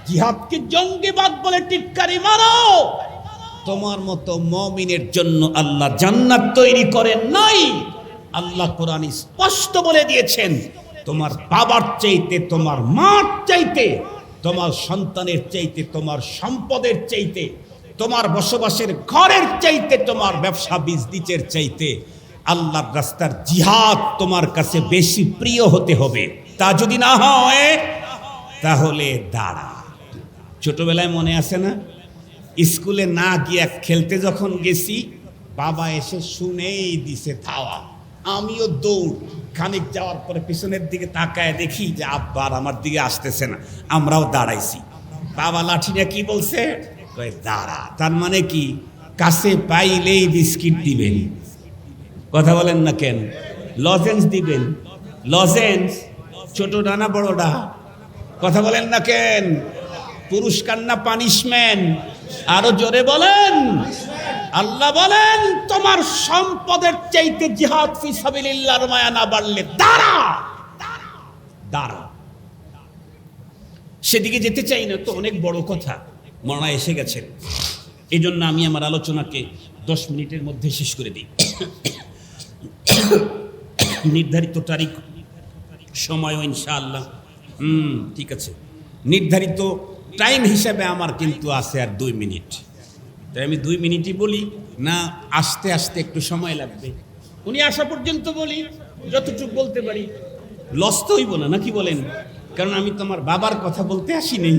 জিহাদকে জঙ্গিবাদ বলে টিটকারি মারো। তোমার মতো মুমিনের জন্য আল্লাহ জান্নাত তৈরি করেন নাই। আল্লাহ কোরআনে স্পষ্ট বলে দিয়েছেন, তোমার বাবার চাইতে, তোমার মার চাইতে, তোমার সন্তানের চাইতে, তোমার সম্পদের চাইতে, তোমার বসবাসের ঘরের চাইতে, তোমার ব্যবসা বিজনেসের চাইতে আল্লাহর রাস্তার জিহাদ তোমার কাছে বেশি প্রিয় হতে হবে। তা যদি না হয় তাহলে দাঁড়া। ছোটবেলায় মনে আছে না, স্কুলে না গিয়ে খেলতে যখন গেছি, বাবা এসে শুনেই দিছে ধাওয়া, আমিও দৌড়। খানিক যাওয়ার পরে পিছনের দিকে তাকায় দেখি যে আব্বা আর আমার দিকে আসতেছে না, আমরাও দাঁড়াইছি। বাবা লাঠি নিয়ে কি বলছে, কয় দাঁড়া। তার মানে কি, কাছে পাইলেই বিস্কিট দিবেন। কথা বলেন না কেন? লজেন্স দিবেন। লজেন্স ছোটটা না বড়টা? কথা বলেন না কেন? পুরস্কার না পানিশমেন্ট? আরো জোরে বলেন। আল্লাহ বলেন, তোমার সম্পদের চাইতে জিহাদ ফি সাবিলিল্লাহর মায়া না বাড়লে দাঁড়া। দাঁড়া। সেদিকে যেতে চাই না তো, অনেক বড় কথা। মরা এসে গেছেন, এই জন্য আমি আমার আলোচনাকে 10 মিনিটের মধ্যে শেষ করে দিই। নির্ধারিত তারিখ, সময় ইনশাআল্লাহ ঠিক আছে। নির্ধারিত টাইম হিসাবে আমার কিন্তু আছে আর 2 মিনিট। তাই আমি 2 মিনিটই বলি না, আস্তে আস্তে একটু সময় লাগবে। উনি আসা পর্যন্ত বলি, যতটুকু বলতে পারি। লস তো হইব না, নাকি বলেন? কারণ আমি তোমার বাবার কথা বলতে আসি নেই,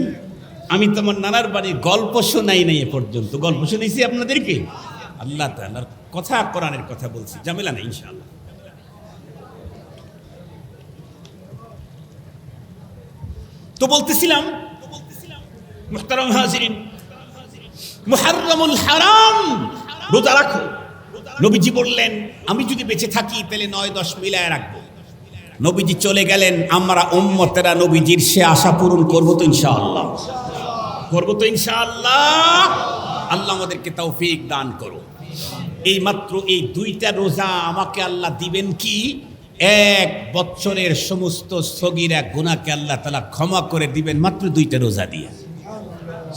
আমি তোমার নানার বাড়ির গল্প শোনাই নাই এ পর্যন্ত। গল্প শুনেছি আপনাদেরকে, আল্লাহ তাআলার কথা, কোরআনের কথা বলছি, ঝামেলা নেই ইনশাআল্লাহ। তো বলতেছিলাম, মুহতারাম হাজিরিন, মুহররমুল হারাম রোজা রাখো। নবীজি বললেন, আমি যদি বেঁচে থাকি তাহলে 9-10 মিলায় রাখবো। নবীজি চলে গেলেন, আমরা উম্মতেরা নবীজির সে আশা পূরণ করবো তো ইনশাআল্লাহ? করবো তো ইনশাআল্লাহ? আল্লাহ আমাদেরকে তৌফিক দান করো। এই মাত্র এই 2টা রোজা আমাকে আল্লাহ দিবেন কি, 1 বছরের সমস্ত সগীরা গুনাহকে আল্লাহ তাআলা ক্ষমা করে দিবেন মাত্র 2টা রোজা দিয়ে।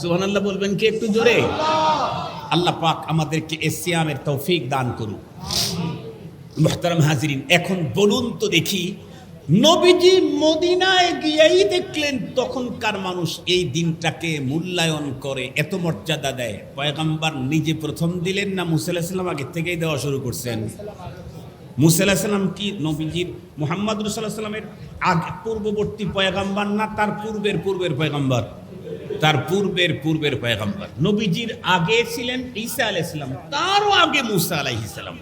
সুবহানাল্লাহ বলবেন কি একটু জোরে? আল্লাহ পাক আমাদেরকে এই সিয়ামের তৌফিক দান করুন। মুহতারাম হাজিরিন, এখন বলুন তো দেখি, নবীজি মদিনায় গিয়েই দেখলেন তখনকার মানুষ এই দিনটাকে মূল্যায়ন করে, এত মর্যাদা দেয়। পয়গম্বর নিজে প্রথম দিলেন না মুসা আলাইহিস সালাম আগে থেকেই দেওয়া শুরু করছেন? মুসা আলাইহিস সালাম কি নবীজির মুহাম্মদ রাসূলুল্লাহ সাল্লাল্লাহু আলাইহি ওয়াসাল্লামের আগে পূর্ববর্তী পয়গম্বর না তার পূর্বের পয়গম্বর? তার পূর্বের পয়গম্বর। নবীজির আগে ছিলেন ঈসা আলাইহিস সালাম, তারও আগে মুসা আলাইহিস সালাম।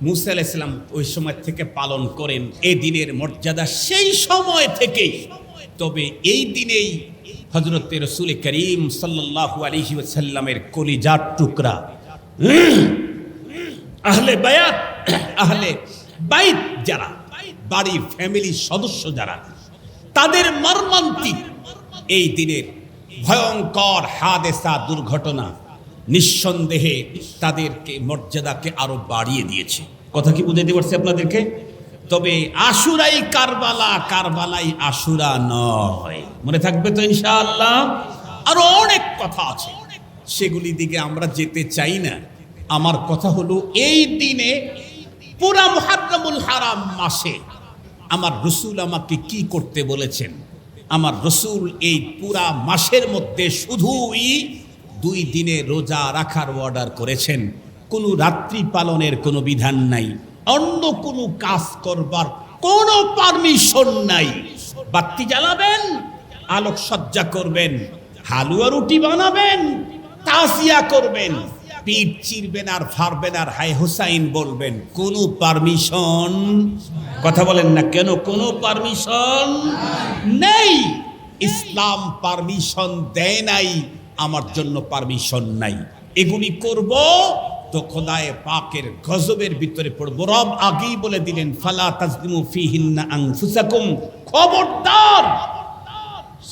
মুসা আলাইহিস সালাম ওই সময় থেকে পালন করেন এই দিনের মর্যাদা, সেই সময় থেকেই। তবে এই দিনেই হযরত রাসূল করিম সাল্লাল্লাহু আলাইহি ওয়াসাল্লামের কলিজার টুকরা আহলে বায়াত, আহলে বাইত যারা, বাড়ির ফ্যামিলির সদস্য যারা, তাদের মর্মান্তিক এই দিনের ভয়ঙ্কর হাদেসা, দুর্ঘটনা নিঃসন্দেহে তাদেরকে মর্যাদাকে আরো বাড়িয়ে দিয়েছে। কথা কি বুঝাইতে পারছি আপনাদেরকে? তবে আশুরাই কারবালাই আশুরা নয়, মনে থাকবে তো ইনশাআল্লাহ? আরো অনেক কথা আছে, সেগুলি দিকে আমরা যেতে চাই না। আমার কথা হলো, এই দিনে পুরা মুহররমুল হারাম মাসে আমার রসুল আমাকে কি করতে বলেছেন। আমার রসুল এই পুরা মাসের মধ্যে শুধুই 2 দিনে রোজা রাখার অর্ডার করেছেন। কোনো রাত্রি পালনের কোনো বিধান নাই, অন্য কোনো কাজ করবার কোনো পারমিশন নাই। বাতি জ্বালাবেন, আলোকসজ্জা করবেন, হালুয়া রুটি বানাবেন, তাজিয়া করবেন, পিঠ চিরবেন আর ফারবেন আর হায় হুসাইন বলবেন, কোনো পারমিশন, কথা বলেন না কেন, কোনো পারমিশন নেই। ইসলাম পারমিশন দেয় নাই, আমার জন্য পারমিশন নাই। এগুলি করব তো খোদায়ে পাকের গজবের ভিতরে পড়ব। রব আগেই বলে দিলেন, ফালা তাজলিমু ফিহিন্না আনফুসাকুম, খবরদার,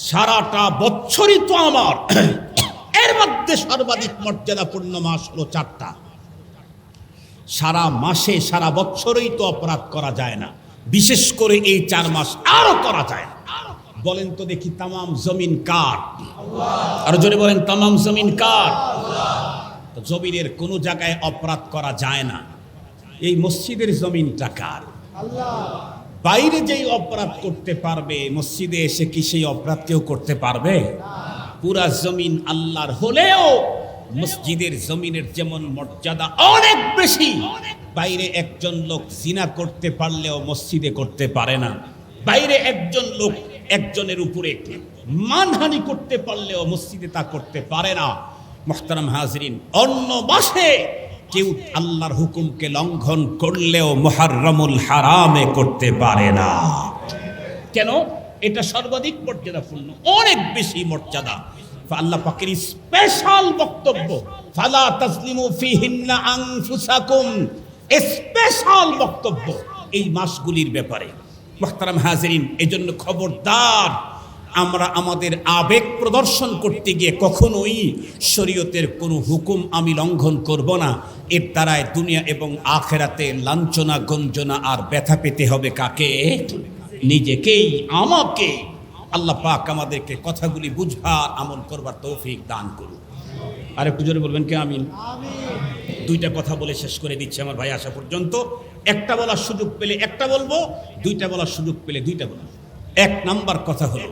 সারাটা বছরই তো আমার, এর মধ্যে সর্বাধিক মর্যাদাপূর্ণ মাস হলো 4টা। সারা মাসে সারা বছরই তো অপরাধ করা যায় না, বিশেষ করে এই 4 মাস আরো করা যায় না। বলেন তো দেখি তামাম জমিন কার? আর জোরে বলেন তামাম জমিন কার? তো জমিনের কোনো জায়গায় অপরাধ করা যায় না। এই মসজিদের জমিনটা কার? বাইরে যেই অপরাধ করতে পারবে, মসজিদে এসে কি সেই অপরাধ কেউ করতে পারবে? পুরা জমিন আল্লাহর হলেও মসজিদের জমিনের যেমন মর্যাদা অনেক বেশি, বাইরে একজন লোক জিনা করতে পারলেও মসজিদে করতে পারে না। বাইরে একজন লোক একজনের উপরে মানহানি করতে পারলেও মসজিদে তা করতে পারে না। মুহতারাম হাজরিন, অন্য মাসে কেউ আল্লাহর হুকুমকে লঙ্ঘন করলেও মুহাররমুল হারামে করতে পারে না। কেন? এটা সর্বাধিক মর্যাদাপূর্ণ, অনেক বেশি মর্যাদা। আল্লাহ পাকের স্পেশাল বক্তব্য, ফালা তাজলিমু ফিহিন্না আনফুসাকুম, স্পেশাল বক্তব্য এই মাসগুলির ব্যাপারে। মুহতারাম হাজরিন, এজন্য খবরদার আমরা আমাদের আবেগ প্রদর্শন করতে গিয়ে কখনোই শরীয়তের কোনো হুকুম আমি লঙ্ঘন করব না। এর দ্বারায় দুনিয়া এবং আখেরাতে লাঞ্ছনা গঞ্জনা আর ব্যথা পেতে হবে কাকে? নিজেকেই, আমাকে। আল্লাহ পাক আমাদেরকে কথাগুলি বুঝবার আমল করবার তৌফিক দান করুন। আর একটু জোরে বলবেন কে আমিন? দুইটা কথা বলে শেষ করে দিচ্ছি আমার ভাই আসা পর্যন্ত। একটা বলার সুযোগ পেলে একটা বলবো, দুইটা বলার সুযোগ পেলে দুইটা বলবো। এক নাম্বার কথা হলো,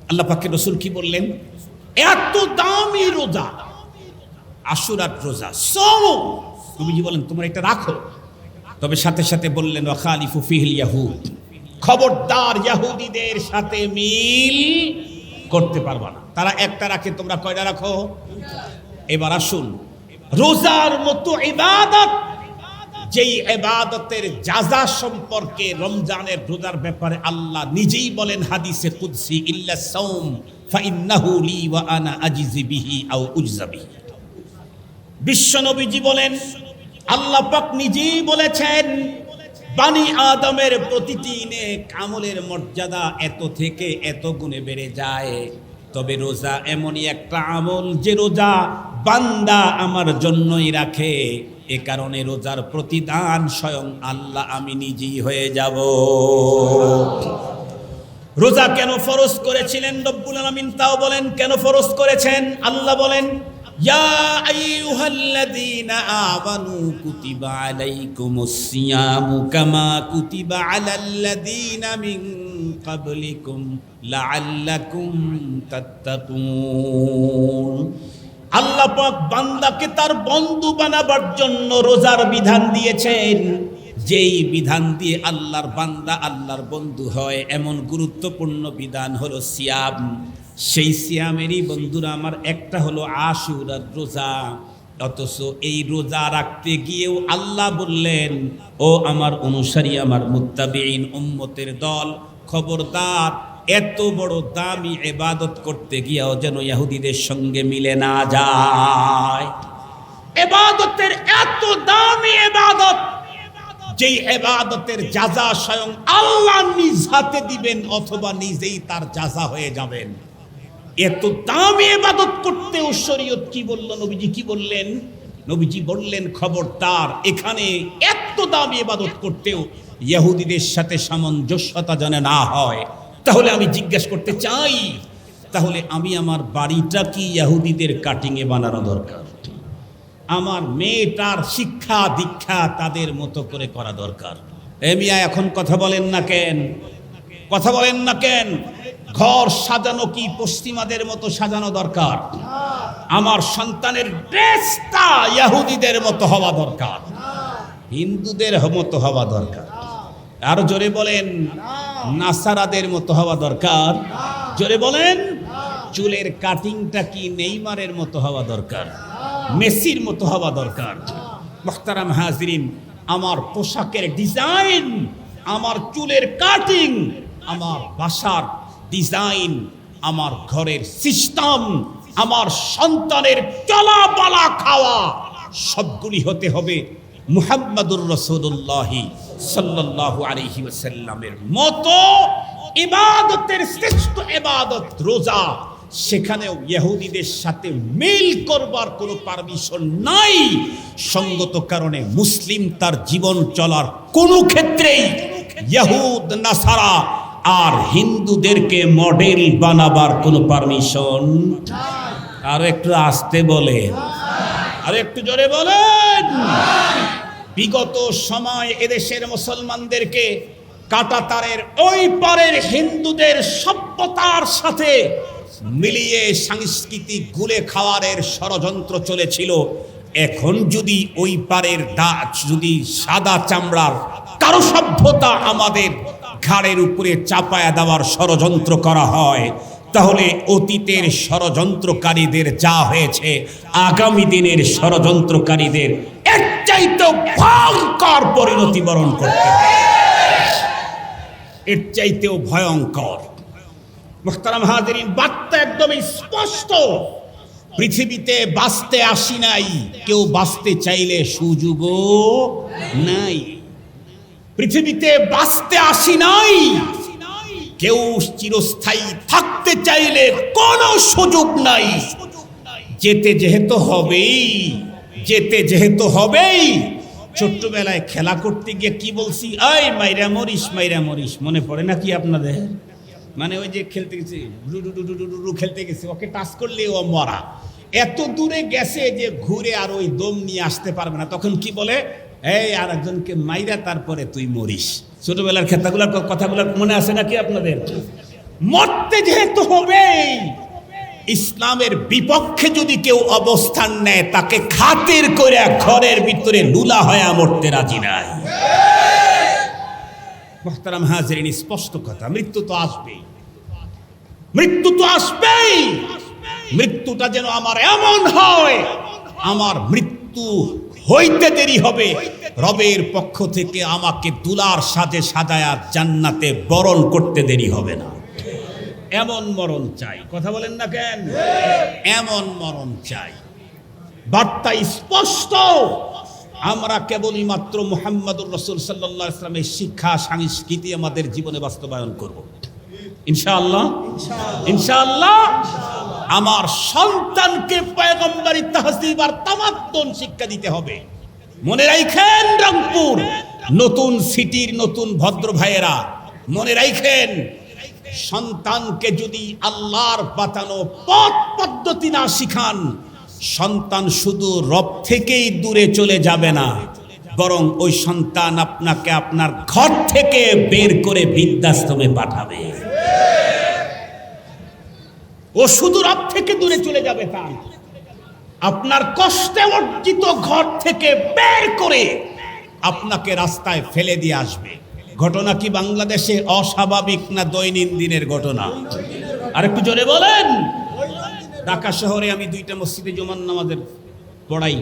আল্লাহ পাকের রাসূল কি বললেন? এত দামি রোজা, আশুরার রোজা, সোমো, নবীজি বলেন তোমরা এটা রাখো। তবে সাথে সাথে বললেন ওয়া খালিফু ফিহিল ইয়াহুদ, খবরদার ইহুদিদের সাথে মিল করতে পারবা না। তারা একটা রাখে, তোমরা কয়টা রাখো? এবার আসুন, রোজার মতো ইবাদত, যেই ইবাদতের জাযা সম্পর্কে রমজানের রোজার ব্যাপারে আল্লাহ নিজেই বলেন হাদিসে কুদসি, ইল্লা সাওম ফাইন্নাহু লি ওয়া আনা আজিজি বিহি আও উজজা বিহি। বিশ্ব নবীজি বলেন, আল্লাহ পাক নিজেই বলেছেন বানি আদমের প্রতিটি নেক আমলের মর্যাদা এত থেকে এত গুণে বেড়ে যায়, তবে রোজা এমনই একটা আমল যে রোজা বান্দা আমার জন্যই রাখে, এ কারণে রোজার প্রতিদান স্বয়ং আল্লাহ আমি নিজেই হয়ে যাব। রোজা কেন ফরজ করেছিলেন রব্বুল আলামিন তাও বলেন, কেন ফরজ করেছেন? আল্লাহ বলেন, ইয়া আইয়ুহাল্লাযীনা আমানু কুতিবা আলাইকুমুস সিয়ামু কামা কুতিবা আলাল্লাযীনা মিন ক্বাবলিকুম লাআল্লাকুম তাত্তাকুন। আল্লাহ পাক বান্দাকে তার বন্ধু বানাবার জন্য রোজার বিধান দিয়েছেন। যেই বিধান দিয়ে আল্লাহর বান্দা আল্লাহর বন্ধু হয়, এমন গুরুত্বপূর্ণ বিধান হলো সিয়াম। সেই সিয়ামেরই বন্ধুরা আমার একটা হলো আশুরার রোজা। অথচ এই রোজা রাখতে গিয়েও আল্লাহ বললেন, ও আমার অনুসারী, আমার মুত্তাবিঈন উম্মতের দল, খবরদার এত বড় দামি ইবাদত করতে গিয়েও যেন ইহুদিদের সঙ্গে মিলে না যায়। ইবাদতের এত দামি ইবাদত, যেই ইবাদতের জাযা স্বয়ং আল্লাহ নিজ হাতে দিবেন অথবা নিজেই তার জাযা হয়ে যাবেন, এত দামি ইবাদত করতেও শরীয়ত কি বলল? নবীজি কি বললেন? নবীজি বললেন, খবরদার এখানে এত দামি ইবাদত করতেও ইহুদিদের সাথে সামঞ্জস্যতা যেন না হয়। তাহলে আমি জিজ্ঞেস করতে চাই, তাহলে আমি আমার বাড়িটা কি ইহুদিদের কাটিংয়ে বানানো দরকার? আমার মেয়েটার শিক্ষা দীক্ষা তাদের মতো করে করা দরকার? এ মিয়া এখন কথা বলেন না কেন? কথা বলেন না কেন? ঘর সাজানো কি পশ্চিমাদের মতো সাজানো দরকার? আমার সন্তানের ড্রেসটা ইহুদিদের মতো হওয়া দরকার, হিন্দুদের মতো হওয়া দরকার। আরো জোরে বলেন, নাসারাদের মতো হওয়া দরকার। জোরে বলেন, চুলের কাটিংটা কি নেইমারের মতো হওয়া দরকার, মেসির মতো হওয়া দরকার? মুহতারাম হাজিরিন, আমার পোশাকের ডিজাইন, আমার চুলের কাটিং, আমার বাসার ডিজাইন, আমার ঘরের সিস্টেম, আমার সন্তানের চলা বলা খাওয়া সবগুলি হতে হবে মুহাম্মাদুর রাসূলুল্লাহ সাল্লাল্লাহু আলাইহি ওয়াসাল্লামের মতো। ইবাদতের শ্রেষ্ঠ ইবাদত রোজা, সেখানেও ইহুদিদের সাথে মিল করবার কোনো পারমিশন নাই। সঙ্গত কারণে মুসলিম তার জীবন চলার কোনো ক্ষেত্রেই ইহুদ নাসারা আর হিন্দুদেরকে মডেল বানাবার কোনো পারমিশন। আর একটু আস্তে বলেন, আর একটু জোরে বলেন। বিগত সময় এদেশের মুসলমানদেরকে কাঁটাতারের ওই পারের হিন্দুদের সভ্যতার সাথে মিলিয়ে সাংস্কৃতিক গুলে খাওয়ারের ষড়যন্ত্র চলেছিল। এখন যদি ওই পারের যদি সাদা চামড়ার কারো সভ্যতা আমাদের ঘাড়ের উপরে চাপায়া দেওয়ার ষড়যন্ত্র করা হয়, তাহলে অতীতের ষড়যন্ত্রকারীদের যা হয়েছে আগামী দিনের ষড়যন্ত্রকারীদের এর চাইতেও ভয়ঙ্কর পরিণতি বরণ করতে হবে, এর চাইতেও ভয়ঙ্কর। মুহতারাম হাজিরিন, বার্তা একদমই স্পষ্ট। পৃথিবীতে বাঁচতে আসি নাই, কেউ বাঁচতে চাইলে সুযোগও নাই। পৃথিবীতে বাঁচতে আসি নাই, কেউ চিরস্থায়ী থাকতে চাইলে কোনো সুযোগ নাই। যেতে যেহেতু হবেই, যেতে যেহেতু হবেই। ছোট্টবেলায় খেলা করতে গিয়ে কি বলছি, এই মাইরা মরিস, মাইরা মরিস, মনে পড়ে না কি আপনাদের? মানে ওই যে খেলতে গেছি, ডুডু খেলতে গেছি, ওকে টাচ করলে ও মরা, এত দূরে গেছে যে ঘুরে আর ওই দম নিয়ে আসতে পারবে না। তখন কি বলে, এই আর একজনকে মাইরা তারপরে তুই মরিস। ছোটবেলার খেলাগুলোর কথাগুলো মনে আছে নাকি আপনাদের? মরতে যেহেতু হবেই, ইসলামের বিপক্ষে যদি কেউ অবস্থান নেয় তাকে খাতির করে ঘরের ভিতরে লুলা হয়ে মরতে রাজি নাই। মুহতারাম হাজিরিন, স্পষ্ট কথা, মৃত্যু তো আসবেই, মৃত্যু তো আসবেই। মৃত্যুটা যেন আমার এমন হয়, আমার মৃত্যু হইতে দেরি হবে, রবের পক্ষ থেকে আমাকে দুলার সাজে সাজায়া জান্নাতে বরণ করতে দেরি হবে না। এমন মরণ চাই, কথা বলেন না কেন? এমন মরণ চাই। বার্তা স্পষ্ট। আমরা কেবলই মাত্র মুহাম্মদুর রাসূল সাল্লাল্লাহু আলাইহি ওয়াসাল্লামের শিক্ষা সংস্কৃতি আমাদের জীবনে বাস্তবায়ন করব ইনশাআল্লাহ। ইনশাআল্লাহ আমার সন্তানকে পয়গম্বরী তাহজিব আর তামাদ্দুন শিক্ষা দিতে হবে। মনে রাখেন রংপুর নতুন সিটির নতুন ভদ্র ভাইয়েরা, মনে রাখেন, সন্তানকে যদি আল্লাহর বাতানো পথ পদ্ধতি না শিখান, সন্তান শুধু রব থেকেই দূরে চলে যাবে না, বরং ওই সন্তান আপনাকে আপনার ঘর থেকে বের করে বৃদ্ধাশ্রমে পাঠাবে। ও শুধু রব থেকে দূরে চলে যাবে তা না, আপনার কষ্টে অর্জিত ঘর থেকে বের করে আপনাকে রাস্তায় ফেলে দিয়ে আসবে। ঘটনা কি বাংলাদেশে অস্বাভাবিক না দৈনন্দিনের ঘটনা? আরেকটু জোরে বলেন। ঢাকা শহরে আমি 2টা মসজিদে জুমার নামাজের পড়াই।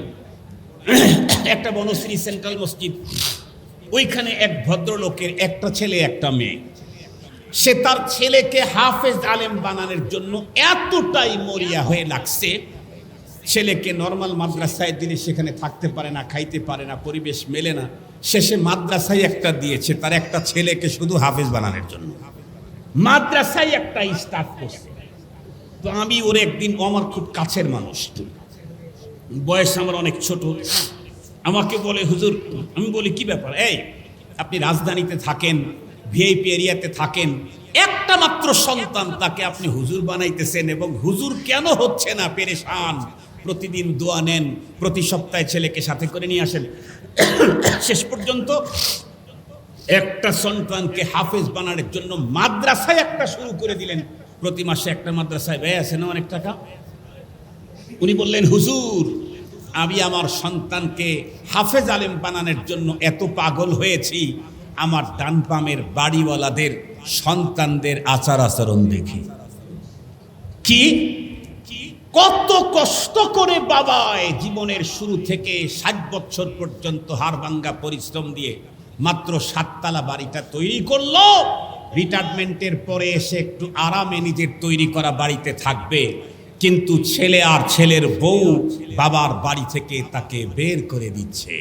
একটা বনশ্রী সেন্ট্রাল মসজিদ, ওইখানে এক ভদ্রলোকের একটা ছেলে একটা মেয়ে। সে তার ছেলেকে হাফেজ আলেম বানানোর জন্য এতটাই মরিয়া হয়ে লাগছে, ছেলেকে নর্মাল মাদ্রাসায় দিলে সেখানে থাকতে পারে না, খাইতে পারে না, পরিবেশ মেলে না। শেষে মাদ্রাসায় একটা দিয়েছে তার একটা ছেলেকে শুধু হাফেজ বানানোর জন্য, মাদ্রাসায় একটা স্টার্ট করছে। তো আমি ওর একদিন, আমার খুব কাছের মানুষ, বয়স আমার অনেক ছোট, আমাকে বলে, হুজুর, আমি বলি কি ব্যাপার, এই আপনি রাজধানীতে থাকেন, ভিআইপি এরিয়াতে থাকেন, একটা মাত্র সন্তান, তাকে আপনি হুজুর বানাইতেছেন এবং হুজুর কেন হচ্ছে না, পেরেশান, প্রতিদিন দোয়া নেন, প্রতি সপ্তাহে ছেলেকে সাথে করে নিয়ে আসেন, শেষ পর্যন্ত একটা সন্তানকে হাফেজ বানানোর জন্য মাদ্রাসায় একটা শুরু করে দিলেন। প্রতি মাসে একটা মাদ্রাসায় ব্যয় আছে না অনেক টাকা। উনি বললেন, হুজুর, আমি আমার সন্তানকে হাফেজ আলেম বানানোর জন্য এত পাগল হয়েছি, আমার ডান বামের বাড়িওয়ালাদের সন্তানদের আচার আচরণ দেখি। কি কত কষ্ট করে বাবায় জীবনের শুরু থেকে 60 বছর পর্যন্ত হাড়ভাঙ্গা পরিশ্রম দিয়ে মাত্র 7 তলা বাড়িটা তৈরি করলো। রিটায়ারমেন্টের পরে এসে একটু আরামে নিজের তৈরি করা বাড়িতে থাকবে, কিন্তু ছেলে আর ছেলের বউ বাবার বাড়ি থেকে তাকে বের করে দিচ্ছে।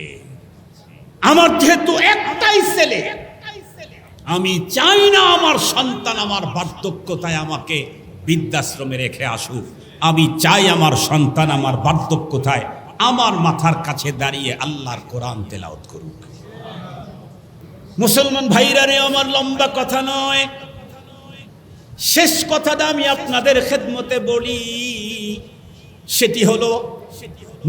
আমার যেহেতু একটাই ছেলে, আমি চাই না আমার সন্তান আমার বার্ধক্যতায় আমাকে বৃদ্ধাশ্রমে রেখে আসুক। আমি চাই আমার সন্তান আমার বার্ধক্যতায় আমার মাথার কাছে দাঁড়িয়ে আল্লাহর কোরআন তেলাওয়াত করুক। মুসলমান ভাইরা রে, আমার লম্বা কথা নয়, শেষ কথাটা আমি আপনাদের খেদমতে বলি, সেটি হলো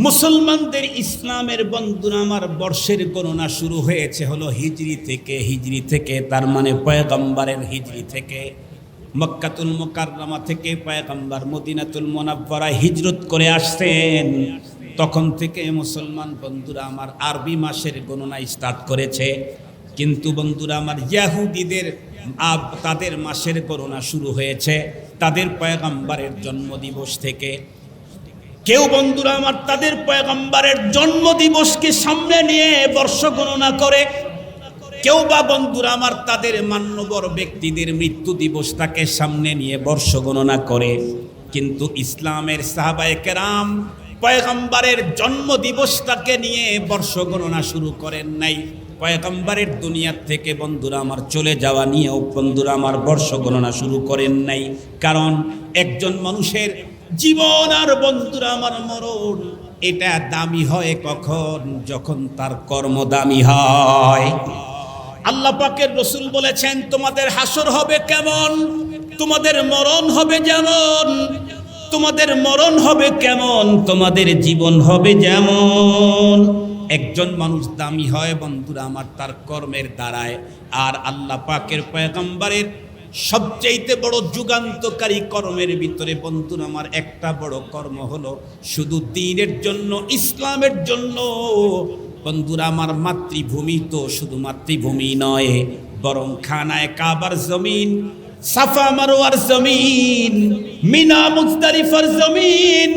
মুসলমানদের ইসলামের বন্ধুরা আমার বর্ষের গণনা শুরু হয়েছে হলো হিজরি থেকে, তার মানে পয়গম্বরের হিজরি থেকে। মক্কাতুল মুকাররমা থেকে পয়গম্বর মদিনাতুল মুনাওয়ারায় হিজরত করে আসছেন, তখন থেকে মুসলমান বন্ধুরা আমার আরবি মাসের গণনা স্টার্ট করেছে। কিন্তু বন্ধুরা আমার ইহুদিদের তাদের মাসের গণনা শুরু হয়েছে তাদের পয়গম্বরের জন্মদিবস থেকে। কেউ বন্ধুরা আমার তাদের পয়গম্বরের জন্মদিবসকে সামনে নিয়ে বর্ষ গণনা করে, কেউ বা বন্ধুরা আমার তাদের মান্যবর ব্যক্তিদের মৃত্যু দিবসটাকে সামনে নিয়ে বর্ষ গণনা করে। কিন্তু ইসলামের সাহাবায়ে কেরাম পয়গম্বরের জন্ম দিবসটাকে নিয়ে বর্ষ গণনা শুরু করেন নাই। পয়গম্বরের দুনিয়ার থেকে বন্ধুরা আমার চলে যাওয়া নিয়েও বন্ধুরা আমার বর্ষ গণনা শুরু করেন নাই। কারণ একজন মানুষের জীবন আর বন্ধুরা আমার মরণ এটা দামি হয় কখন? যখন তার কর্ম দামি হয়। আল্লাহ পাকের রাসূল বলেছেন, তোমাদের হাসর হবে কেমন? তোমাদের মরণ হবে যেমন। তোমাদের মরণ হবে কেমন? তোমাদের জীবন হবে যেমন। একজন মানুষ দামি হয় বন্ধুরা আমার তার কর্মের দ্বারায়। আর আল্লাহ পাকের পয়গম্বরের সবচাইতে বড় যুগান্তকারী কর্মের ভিতরে বন্ধুরা আমার একটা বড় কর্ম হলো শুধু দ্বীনের জন্য, ইসলামের জন্য বন্ধুরা আমার মাতৃভূমি তো শুধু মাতৃভূমি নয়, বরং খানায়ে কাবার জমিন, সাফা মারওয়ার জমিন, মিনা মুজদালিফার জমিন,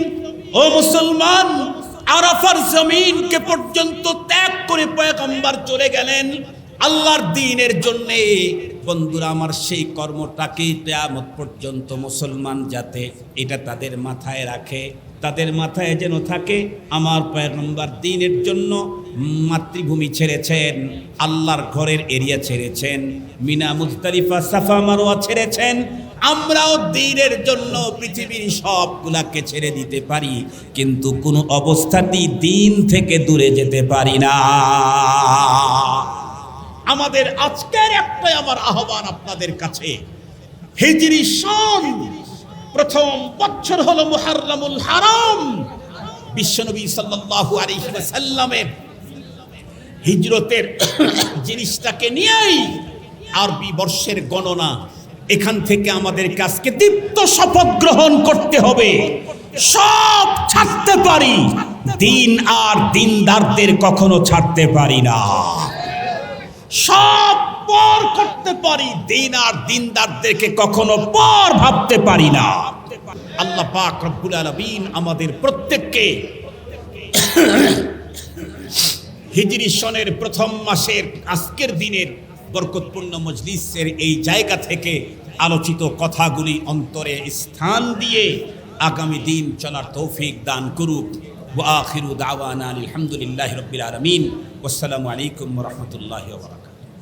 ও মুসলমান আরাফার জমিনকে পর্যন্ত ত্যাগ করে পয়গম্বর চলে গেলেন আল্লাহর দ্বীনের জন্য। বন্ধুরা আমার সেই কর্মটাকে কিয়ামত পর্যন্ত মুসলমান যাতে এটা তাদের মাথায় রাখে, তাদের মাথায় যেন থাকে আমার পয়গম্বর দ্বীনের জন্য মাতৃভূমি ছেড়েছেন, আল্লাহর ঘরের এরিয়া ছেড়েছেন, মিনা মুজদালিফা সাফা মারওয়া ছেড়েছেন। আমরাও দ্বীনের জন্য পৃথিবীর সবগুলাকে ছেড়ে দিতে পারি, কিন্তু কোনো অবস্থাতেই দ্বীন থেকে দূরে যেতে পারি না। আমাদের আজকের একটাই আমার আহ্বান আপনাদের কাছে, হিজরি সন প্রথম বছর হলো মুহররমুল হারাম। বিশ্বনবী সাল্লাল্লাহু আলাইহি ওয়াসাল্লামের হিজরতের জিনিসটাকে নিয়েই আরবি বর্ষের গণনা। এখান থেকে আমাদের কাছকে দীপ্ত শপথ গ্রহণ করতে হবে, সব ছাড়তে পারি, দিন আর দিনদারদের কখনো ছাড়তে পারি না। সব পর করতে পারি, দিন আর দিনদারদেরকে কখনো পর ভাবতে পারি না। আল্লাহ পাক রব্বুল আলামিন আমাদের প্রত্যেককে হিজরি সনের প্রথম মাসের আজকের দিনের বরকতপূর্ণ মজলিসের এই জায়গা থেকে আলোচিত কথাগুলি অন্তরে স্থান দিয়ে আগামী দিন চলার তৌফিক দান করুক। ওয়া আখিরু দাওয়ানা আলহামদুলিল্লাহি রাব্বিল আলামিন। ওয়াসসালামু আলাইকুম ওয়া রাহমাতুল্লাহি ওয়া বারাকাতুহু।